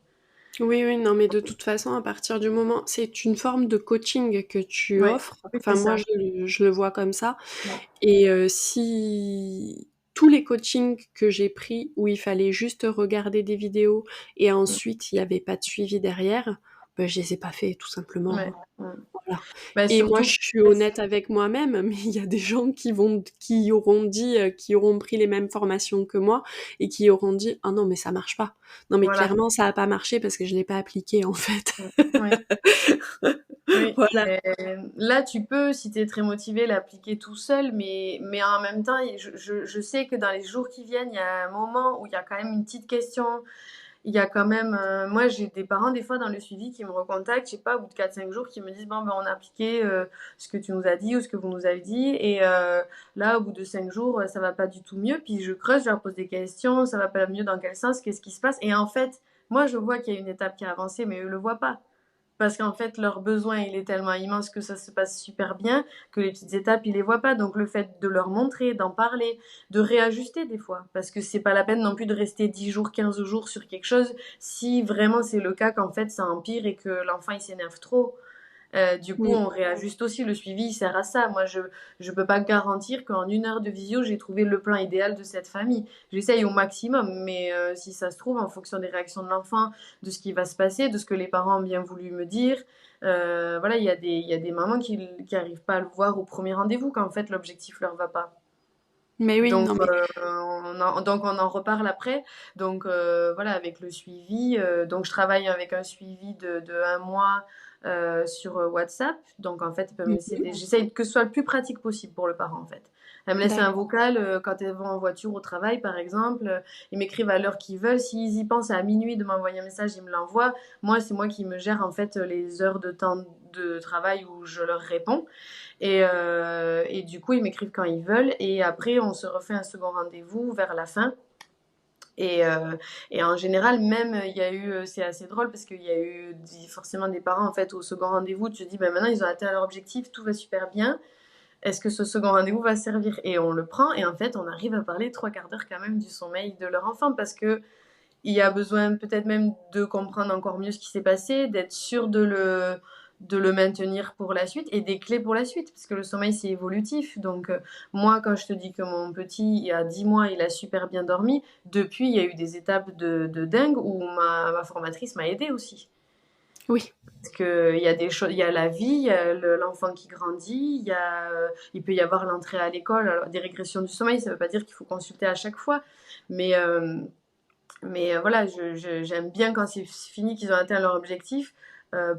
Oui, oui, non, mais de toute façon, à partir du moment, c'est une forme de coaching que tu Oui, offres. oui, c'est Enfin, moi, ça. je le vois comme ça. Ouais. Et si tous les coachings que j'ai pris où il fallait juste regarder des vidéos et ensuite il n'y avait pas de suivi derrière, ben, je les ai pas fait, tout simplement, Ouais, hein. ouais. Voilà. Bah, Et moi, surtout je que suis honnête avec moi-même, mais il y a des gens qui auront pris les mêmes formations que moi et qui auront dit: «Ah non, mais ça marche pas. Non, mais voilà. clairement, ça a pas marché parce que je l'ai pas appliqué, en fait». Oui. Oui, Voilà. là, tu peux, si tu es très motivé, l'appliquer tout seul, mais en même temps, je sais que dans les jours qui viennent, il y a un moment où il y a quand même une petite question. Il y a quand même, moi, j'ai des parents, des fois, dans le suivi, qui me recontactent, je sais pas, au bout de 4 5 jours, qui me disent, bon, ben, on a appliqué ce que tu nous as dit ou ce que vous nous avez dit, et là, au bout de 5 jours, ça va pas du tout mieux. Puis je creuse, je leur pose des questions, ça va pas mieux dans quel sens, qu'est-ce qui se passe? Et en fait, moi, je vois qu'il y a une étape qui a avancé, mais eux le voient pas. Parce qu'en fait, leur besoin, il est tellement immense que ça se passe super bien, que les petites étapes, ils les voient pas. Donc, le fait de leur montrer, d'en parler, de réajuster des fois. Parce que c'est pas la peine non plus de rester 10 jours, 15 jours sur quelque chose si vraiment c'est le cas qu'en fait ça empire et que l'enfant il s'énerve trop. Du coup, Mmh. on réajuste aussi. Le suivi, il sert à ça. Moi, je peux pas garantir qu'en 1 heure de visio, j'ai trouvé le plan idéal de cette famille. J'essaye au maximum, mais si ça se trouve, en fonction des réactions de l'enfant, de ce qui va se passer, de ce que les parents ont bien voulu me dire, voilà, il y a des mamans qui arrivent pas à le voir au premier rendez-vous, qu'en fait, l'objectif leur va pas. Mais oui, Donc, non, mais on en reparle après. Donc, voilà, avec le suivi. Donc, je travaille avec un suivi de 1 mois sur WhatsApp. Donc, en fait, elle peut me laisser mmh, j'essaye que ce soit le plus pratique possible pour le parent, en fait. Elle me laisse un d'accord. vocal quand elles vont en voiture au travail, par exemple. Ils m'écrivent à l'heure qu'ils veulent. S'ils y pensent à minuit de m'envoyer un message, ils me l'envoient. Moi, c'est moi qui me gère, en fait, les heures de temps de travail où je leur réponds. Et du coup, ils m'écrivent quand ils veulent. Et après, on se refait un second rendez-vous vers la fin. Et, euh, et en général, même, il y a eu, c'est assez drôle parce qu'il y a eu forcément des parents, en fait, au second rendez-vous, tu te dis, ben maintenant, ils ont atteint leur objectif, tout va super bien. Est-ce que ce second rendez-vous va servir? Et on le prend, et en fait, on arrive à parler 3 quarts d'heure quand même du sommeil de leur enfant parce que il y a besoin peut-être même de comprendre encore mieux ce qui s'est passé, d'être sûr de le maintenir pour la suite et des clés pour la suite, parce que le sommeil c'est évolutif. Donc moi, quand je te dis que mon petit, il y a 10 mois, il a super bien dormi, depuis il y a eu des étapes de dingue où ma formatrice m'a aidée aussi. Oui. Parce que il y a des choses, il y a la vie, il y a l'enfant qui grandit, il peut y avoir l'entrée à l'école. Alors, des régressions du sommeil, ça ne veut pas dire qu'il faut consulter à chaque fois, mais voilà, j'aime bien quand c'est fini, qu'ils ont atteint leur objectif,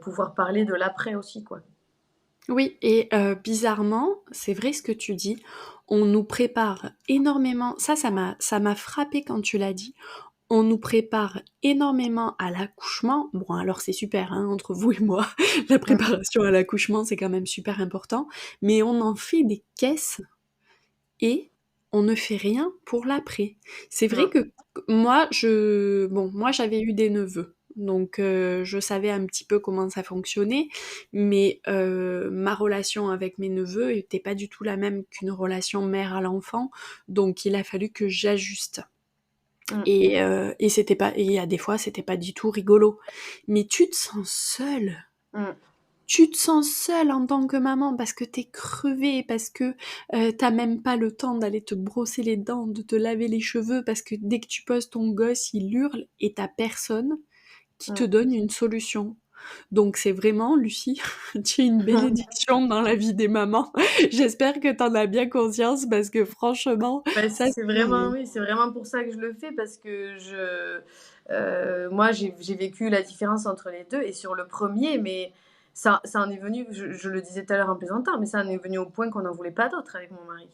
pouvoir parler de l'après aussi, quoi. Oui et bizarrement, c'est vrai ce que tu dis, on nous prépare énormément ça m'a frappé quand tu l'as dit. On nous prépare énormément à l'accouchement. Bon, alors c'est super, hein, entre vous et moi, la Mm. préparation à l'accouchement, c'est quand même super important, mais on en fait des caisses et on ne fait rien pour l'après. C'est vrai Non. que moi j'avais eu des neveux, donc je savais un petit peu comment ça fonctionnait, mais ma relation avec mes neveux était pas du tout la même qu'une relation mère à l'enfant, donc il a fallu que j'ajuste. Mm. Et c'était pas, et il y a des fois c'était pas du tout rigolo. Mais tu te sens seule. Mm. Tu te sens seule en tant que maman parce que t'es crevée, parce que t'as même pas le temps d'aller te brosser les dents, de te laver les cheveux, parce que dès que tu poses ton gosse, il hurle et t'as personne qui te Mm. donne une solution. Donc c'est vraiment, Lucie, tu es une bénédiction dans la vie des mamans. J'espère que t'en as bien conscience parce que franchement, Bah, ça c'est vraiment, c'est... oui, c'est vraiment pour ça que je le fais parce que moi, j'ai vécu la différence entre les deux et sur le premier, mais ça en est venu, je le disais tout à l'heure en plaisantant, mais ça en est venu au point qu'on n'en voulait pas d'autre avec mon mari.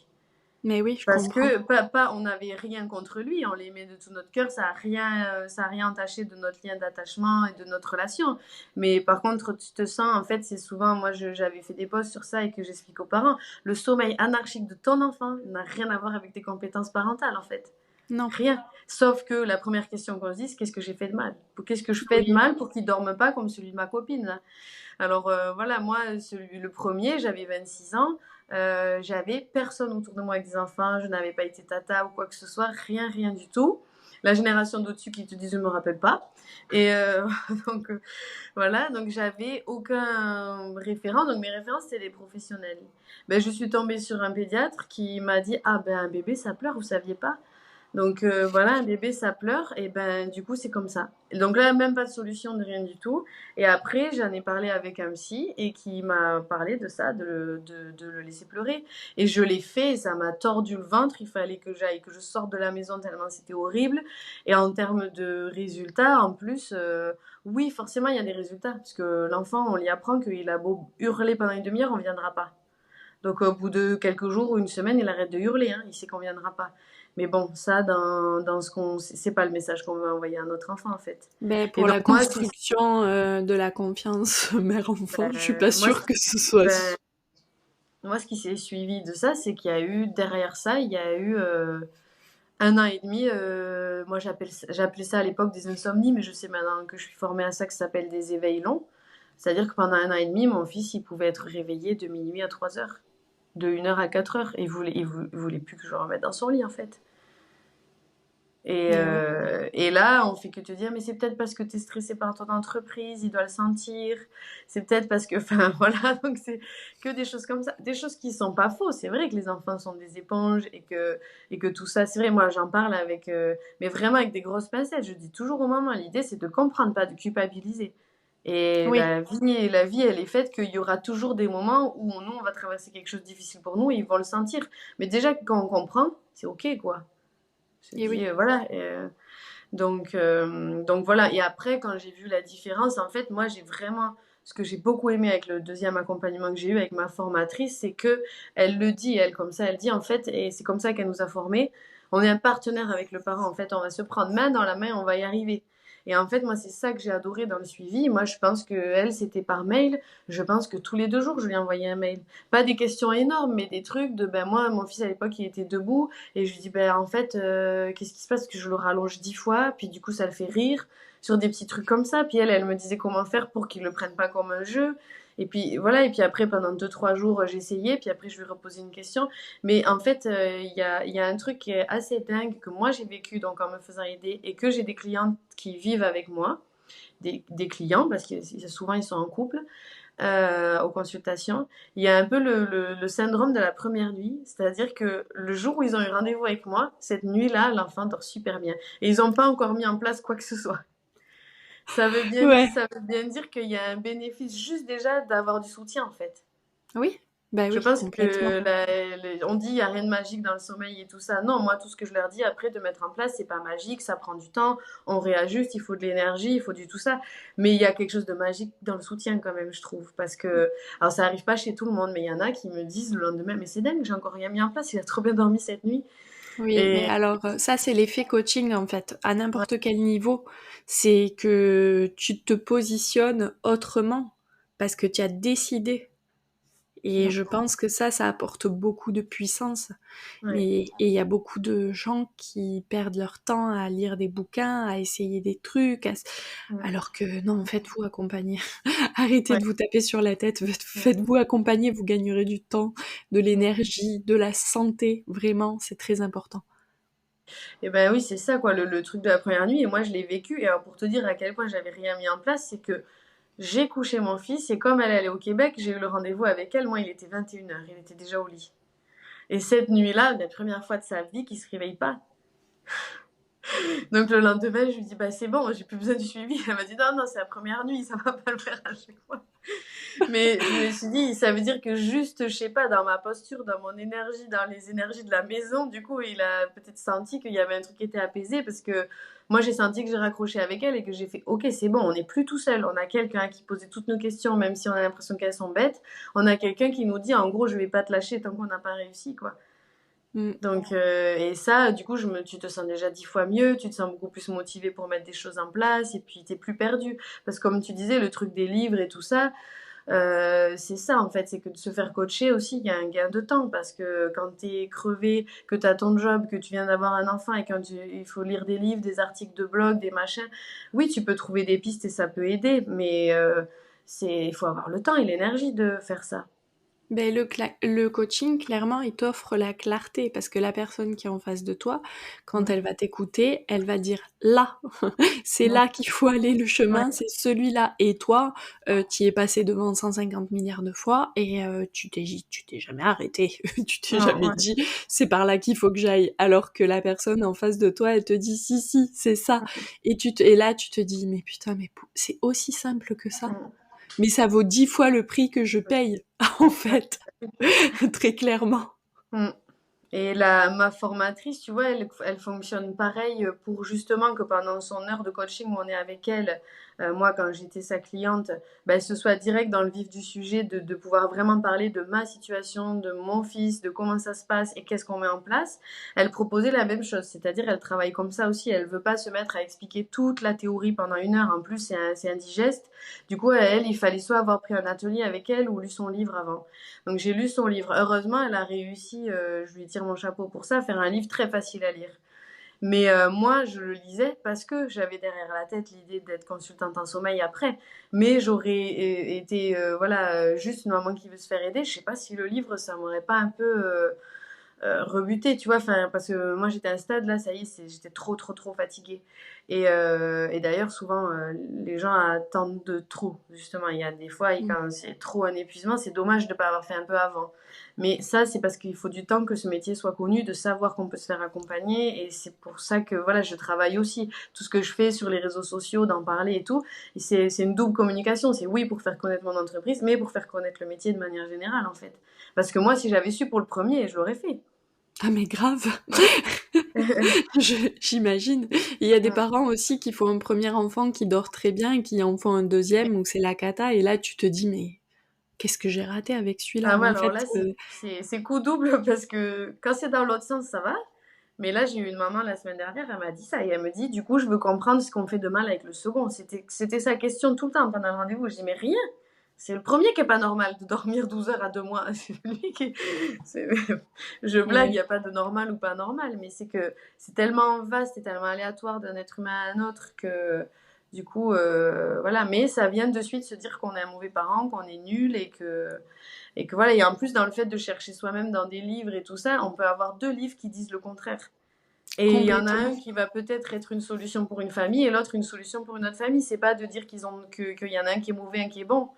Mais oui, je Parce comprends. que on n'avait rien contre lui, on l'aimait de tout notre cœur, ça a rien entaché de notre lien d'attachement et de notre relation. Mais par contre, tu te sens, en fait, c'est souvent, moi j'avais fait des posts sur ça et que j'explique aux parents, le sommeil anarchique de ton enfant n'a rien à voir avec tes compétences parentales, en fait. Non. Rien. Sauf que la première question qu'on se dit, c'est qu'est-ce que j'ai fait de mal? Qu'est-ce que je fais de Oui. mal pour qu'il dorme pas comme celui de ma copine, là? Alors voilà, moi, le premier, j'avais 26 ans, j'avais personne autour de moi avec des enfants, je n'avais pas été tata ou quoi que ce soit, rien, rien du tout. La génération d'au-dessus qui te dit je ne me rappelle pas. Et donc voilà, donc j'avais aucun référent. Donc mes références, c'était les professionnels. Ben, je suis tombée sur un pédiatre qui m'a dit ah ben un bébé ça pleure, vous saviez pas? Donc voilà, un bébé, ça pleure, et ben du coup, c'est comme ça. Et donc là, même pas de solution, de rien du tout. Et après, j'en ai parlé avec un psy et qui m'a parlé de ça, de le laisser pleurer. Et je l'ai fait, et ça m'a tordu le ventre. Il fallait que j'aille, que je sorte de la maison tellement c'était horrible. Et en termes de résultats, en plus, oui, forcément, il y a des résultats. Parce que l'enfant, on lui apprend qu'il a beau hurler pendant une demi-heure, on ne viendra pas. Donc au bout de quelques jours ou une semaine, il arrête de hurler, hein, il sait qu'on viendra pas. Mais bon, ça, dans ce qu'on, c'est pas le message qu'on veut envoyer à notre enfant en fait. Ben, Et pour donc la moi, construction de la confiance mère-enfant, je suis pas moi, sûre que ce soit... ben, moi, ce qui s'est suivi de ça, c'est qu'il y a eu derrière ça, il y a eu 1 an et demi. Moi, j'appelais ça à l'époque des insomnies, mais je sais maintenant que je suis formée à ça, que ça s'appelle des éveils longs. C'est-à-dire que pendant 1 an et demi, mon fils, il pouvait être réveillé de minuit à 3 heures, de 1 heure à 4 heures, et il voulait plus que je le remette dans son lit en fait. Mais oui. Et là, on fait que te dire, mais c'est peut-être parce que tu es stressé par ton entreprise, il doit le sentir. C'est peut-être parce que, enfin, voilà, donc c'est que des choses comme ça. Des choses qui sont pas fausses. C'est vrai que les enfants sont des éponges et que tout ça, c'est vrai, moi j'en parle avec, mais vraiment avec des grosses pincettes. Je dis toujours aux mamans, l'idée c'est de comprendre, pas de culpabiliser. Et Oui, la vie, elle est faite qu'il y aura toujours des moments où nous, on va traverser quelque chose de difficile pour nous et ils vont le sentir. Mais déjà, quand on comprend, c'est OK, quoi. Je et dis, oui. voilà. Donc voilà. Et après, quand j'ai vu la différence, en fait, moi, j'ai vraiment. Ce que j'ai beaucoup aimé avec le deuxième accompagnement que j'ai eu avec ma formatrice, c'est que elle le dit, elle, comme ça, elle dit, en fait, et c'est comme ça qu'elle nous a formés, on est un partenaire avec le parent. En fait, on va se prendre main dans la main, on va y arriver. Et en fait, moi, c'est ça que j'ai adoré dans le suivi. Moi, je pense que elle, c'était par mail. Je pense que tous les 2 jours, je lui envoyais un mail. Pas des questions énormes, mais des trucs de, ben moi, mon fils à l'époque, il était debout. Et je lui dis, ben en fait, qu'est-ce qui se passe? Que je le rallonge 10 fois, puis du coup, ça le fait rire sur des petits trucs comme ça. Puis elle me disait comment faire pour qu'il le prenne pas comme un jeu. Et puis voilà, et puis après, pendant 2, 3 jours, j'essayais, puis après, je lui reposais une question. Mais en fait, il y a un truc qui est assez dingue que moi j'ai vécu donc en me faisant aider et que j'ai des clientes qui vivent avec moi, des clients, parce que souvent ils sont en couple, aux consultations. Il y a un peu le syndrome de la première nuit, c'est-à-dire que le jour où ils ont eu rendez-vous avec moi, cette nuit-là, l'enfant dort super bien. Et ils n'ont pas encore mis en place quoi que ce soit. Ouais. Ça veut bien dire qu'il y a un bénéfice juste déjà d'avoir du soutien en fait. Oui, bah Je oui, pense complètement. que on dit il n'y a rien de magique dans le sommeil et tout ça. Non, moi, tout ce que je leur dis après de mettre en place, c'est pas magique, ça prend du temps, on réajuste, il faut de l'énergie, il faut du tout ça. Mais il y a quelque chose de magique dans le soutien quand même, je trouve. Parce que, alors ça arrive pas chez tout le monde, mais il y en a qui me disent le lendemain, mais c'est dingue, j'ai encore rien mis en place, il a trop bien dormi cette nuit. Oui, mais Et alors ça c'est l'effet coaching en fait, à ouais, n'importe quel niveau, c'est que tu te positionnes autrement parce que tu as décidé. Et je pense que ça apporte beaucoup de puissance. Ouais, Et il y a beaucoup de gens qui perdent leur temps à lire des bouquins, à essayer des trucs, ouais, alors que non, faites-vous accompagner. Arrêtez ouais, de vous taper sur la tête, ouais, faites-vous accompagner, vous gagnerez du temps, de ouais. l'énergie, de la santé, vraiment, c'est très important. Et ben oui, c'est ça, quoi, le truc de la première nuit. Et moi, je l'ai vécu. Et alors, pour te dire à quel point j'avais rien mis en place, c'est que j'ai couché mon fils. Et comme elle allait au Québec, j'ai eu le rendez-vous avec elle. Moi, il était 21h. Il était déjà au lit. Et cette nuit-là, la première fois de sa vie qu'il se réveille pas. Donc le lendemain, je lui dis, bah c'est bon, j'ai plus besoin du suivi. Elle m'a dit, non, non, c'est la première nuit, ça va pas le faire à chaque fois. Mais je me suis dit, ça veut dire que juste, je sais pas, dans ma posture, dans mon énergie, dans les énergies de la maison, du coup, il a peut-être senti qu'il y avait un truc qui était apaisé parce que moi, j'ai senti que j'ai raccroché avec elle et que j'ai fait, ok, c'est bon, on n'est plus tout seul. On a quelqu'un qui posait toutes nos questions, même si on a l'impression qu'elles sont bêtes. On a quelqu'un qui nous dit, en gros, je vais pas te lâcher tant qu'on n'a pas réussi, quoi. Mm. Donc, et ça, du coup, tu te sens déjà 10 fois mieux, tu te sens beaucoup plus motivé pour mettre des choses en place, et puis t'es plus perdu. Parce que comme tu disais, le truc des livres et tout ça, c'est ça en fait, c'est que de se faire coacher aussi, il y a un gain de temps. Parce que quand t'es crevé, que t'as ton job, que tu viens d'avoir un enfant, et quand il faut lire des livres, des articles de blog, des machins, oui, tu peux trouver des pistes et ça peut aider, mais il faut avoir le temps et l'énergie de faire ça. Ben, le coaching, clairement, il t'offre la clarté parce que la personne qui est en face de toi, quand Ouais, elle va t'écouter, elle va dire là, c'est ouais, là qu'il faut aller, le chemin, ouais, c'est celui-là. Et toi, tu y es passé devant 150 milliards de fois et tu t'es jamais arrêté. Tu t'es non, jamais ouais, dit c'est par là qu'il faut que j'aille. Alors que la personne en face de toi, elle te dit si, si, c'est ça. Et là, tu te dis mais putain, c'est aussi simple que ça. Mais ça vaut 10 fois le prix que je paye, en fait. Très clairement. ouais. Et ma formatrice, tu vois, elle fonctionne pareil pour justement que pendant son heure de coaching où on est avec elle, moi quand j'étais sa cliente, ben, ce soit direct dans le vif du sujet, de pouvoir vraiment parler de ma situation, de mon fils, de comment ça se passe et qu'est-ce qu'on met en place. Elle proposait la même chose, c'est-à-dire elle travaille comme ça aussi, elle veut pas se mettre à expliquer toute la théorie pendant 1 heure, en plus c'est indigeste. Du coup, elle, il fallait soit avoir pris un atelier avec elle ou lu son livre avant. Donc j'ai lu son livre. Heureusement, elle a réussi, je lui tire mon chapeau pour ça, à faire un livre très facile à lire. Mais moi, je le lisais parce que j'avais derrière la tête l'idée d'être consultante en sommeil après. Mais j'aurais été, voilà, juste une maman qui veut se faire aider. Je sais pas si le livre, ça m'aurait pas un peu rebuté, tu vois. Enfin, parce que moi, j'étais à un stade là, ça y est, j'étais trop, trop, trop fatiguée. Et d'ailleurs, souvent, les gens attendent de trop. Justement, il y a des fois, Mmh. quand c'est trop un épuisement, c'est dommage de ne pas avoir fait un peu avant. Mais ça, c'est parce qu'il faut du temps que ce métier soit connu, de savoir qu'on peut se faire accompagner. Et c'est pour ça que voilà, je travaille aussi. Tout ce que je fais sur les réseaux sociaux, d'en parler et tout. Et c'est une double communication. C'est oui pour faire connaître mon entreprise, mais pour faire connaître le métier de manière générale, en fait. Parce que moi, si j'avais su pour le premier, je l'aurais fait. Ah mais grave, j'imagine. Il y a des parents aussi qui font un premier enfant qui dort très bien et qui en font un deuxième où c'est la cata et là tu te dis: «Mais qu'est-ce que j'ai raté avec celui-là?» Ah ouais, En alors fait, là, c'est coup double parce que quand c'est dans l'autre sens, ça va. Mais là, j'ai eu une maman la semaine dernière, elle m'a dit ça et elle me dit, du coup, je veux comprendre ce qu'on fait de mal avec le second. C'était sa question tout le temps pendant le rendez-vous. Je dis, mais rien. C'est le premier qui est pas normal de dormir 12 heures à 2 mois. C'est lui qui. c'est- Je blague, il n'y ouais. a pas de normal ou pas normal, mais c'est que c'est tellement vaste et tellement aléatoire d'un être humain à un autre que du coup, voilà. Mais ça vient de suite se dire qu'on est un mauvais parent, qu'on est nul et que voilà. Et en plus, dans le fait de chercher soi-même dans des livres et tout ça, on peut avoir deux livres qui disent le contraire. Et il y en a Complètement. un qui va peut-être être une solution pour une famille et l'autre une solution pour une autre famille. C'est pas de dire qu'il y en a un qui est mauvais, un qui est bon.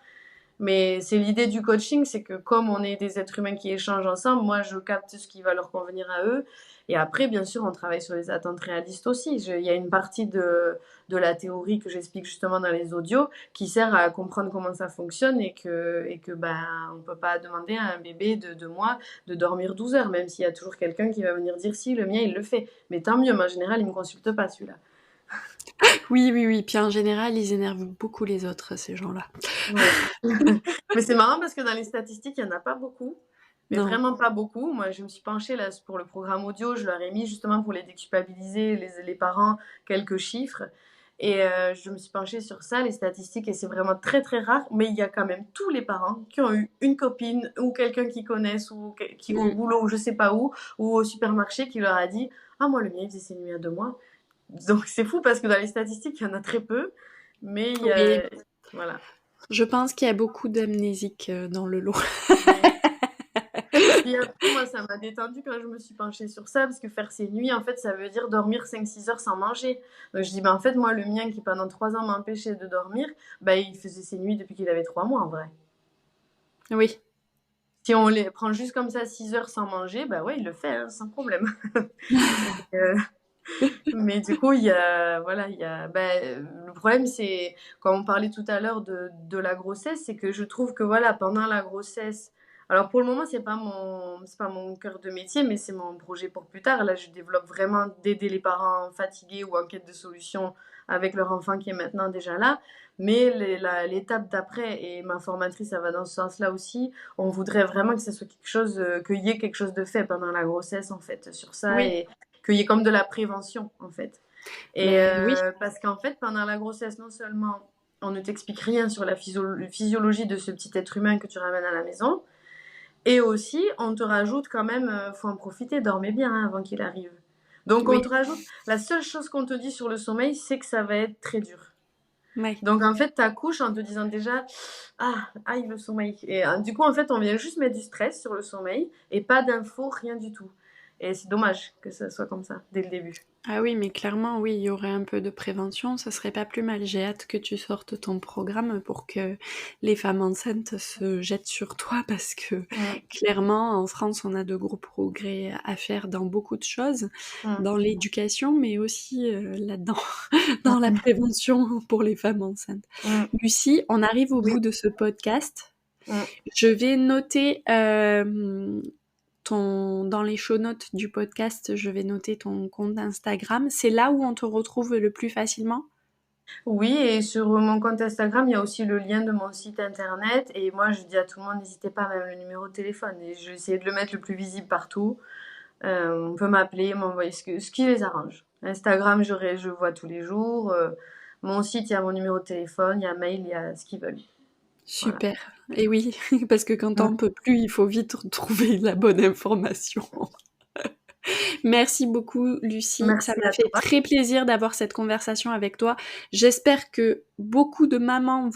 Mais c'est l'idée du coaching, c'est que comme on est des êtres humains qui échangent ensemble, moi je capte ce qui va leur convenir à eux. Et après, bien sûr, on travaille sur les attentes réalistes aussi. Il y a une partie de la théorie que j'explique justement dans les audios qui sert à comprendre comment ça fonctionne et que ben, on ne peut pas demander à un bébé de 2 mois de dormir 12 heures, même s'il y a toujours quelqu'un qui va venir dire si, le mien il le fait. Mais tant mieux, mais en général, il ne me consulte pas celui-là. Oui, oui, oui, puis en général, ils énervent beaucoup les autres, ces gens-là. Ouais. Mais c'est marrant parce que dans les statistiques, il n'y en a pas beaucoup. Mais Non. vraiment pas beaucoup. Moi, je me suis penchée là pour le programme audio. Je leur ai mis justement pour les déculpabiliser, les parents, quelques chiffres. Et je me suis penchée sur ça, les statistiques, et c'est vraiment très très rare, mais il y a quand même tous les parents qui ont eu une copine ou quelqu'un qu'ils connaissent ou qui au Mmh. boulot ou je sais pas où, ou au supermarché qui leur a dit: «Ah moi le mien il faisait ses nuits à 2 mois». Donc c'est fou parce que dans les statistiques, il y en a très peu, mais il y Oui, a voilà. je pense qu'il y a beaucoup d'amnésiques, dans le lot. Ouais. Puis après, moi, ça m'a détendue quand je me suis penchée sur ça, parce que faire ses nuits, en fait, ça veut dire dormir 5-6 heures sans manger. Donc je dis, bah, en fait, moi, le mien qui pendant 3 ans m'empêchait de dormir, bah, il faisait ses nuits depuis qu'il avait 3 mois, en vrai. Oui, Si on les prend juste comme ça 6 heures sans manger, bah ouais, il le fait, hein, sans problème. Euh, mais du coup, il y a, voilà, il y a, bah, le problème, c'est, quand on parlait tout à l'heure de la grossesse, c'est que je trouve que, voilà, pendant la grossesse, alors pour le moment, c'est pas mon cœur de métier, mais c'est mon projet pour plus tard. Là, je développe vraiment d'aider les parents fatigués ou en quête de solution avec leur enfant qui est maintenant déjà là. Mais l'étape d'après, et ma formatrice, ça va dans ce sens-là aussi, on voudrait vraiment que ça soit quelque chose, qu'il y ait quelque chose de fait pendant la grossesse, en fait, sur ça, oui, et qu'il y ait comme de la prévention, en fait. Et mais oui, parce qu'en fait, pendant la grossesse, non seulement on ne t'explique rien sur la physiologie de ce petit être humain que tu ramènes à la maison, et aussi on te rajoute quand même, faut en profiter, dormez bien hein, avant qu'il arrive. Donc on oui, te rajoute, la seule chose qu'on te dit sur le sommeil, c'est que ça va être très dur. ouais. Donc en fait, t'accouches en te disant déjà, ah, aïe le sommeil. Et du coup, en fait, on vient juste mettre du stress sur le sommeil et pas d'infos, rien du tout. Et c'est dommage que ça soit comme ça dès le début. Ah oui, mais clairement, oui, il y aurait un peu de prévention, ça serait pas plus mal. J'ai hâte que tu sortes ton programme pour que les femmes enceintes se jettent sur toi parce que Mm, clairement, en France, on a de gros progrès à faire dans beaucoup de choses, mm, dans l'éducation, mais aussi là-dedans, dans la mm, prévention pour les femmes enceintes. mm. Lucie, on arrive au Oui. bout de ce podcast. Mm. Je vais noter dans les show notes du podcast, je vais noter ton compte Instagram. C'est là où on te retrouve le plus facilement? Oui, et sur mon compte Instagram, il y a aussi le lien de mon site internet. Et moi, je dis à tout le monde, n'hésitez pas, même le numéro de téléphone. Et je vais essayer de le mettre le plus visible partout. On peut m'appeler, m'envoyer ce qui les arrange. Instagram, je vois tous les jours. Mon site, il y a mon numéro de téléphone, il y a mail, il y a ce qu'ils veulent. Voilà. Super. Et oui, parce que quand on Mm. peut plus, il faut vite trouver la bonne information. Merci beaucoup, Lucie. Ça Merci m'a à fait toi. très plaisir d'avoir cette conversation avec toi. J'espère que beaucoup de mamans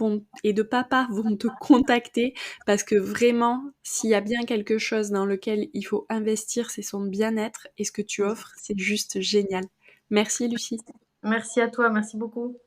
et de papas vont te contacter parce que vraiment, s'il y a bien quelque chose dans lequel il faut investir, c'est son bien-être et ce que tu offres, c'est juste génial. Merci, Lucie. Merci à toi, merci beaucoup.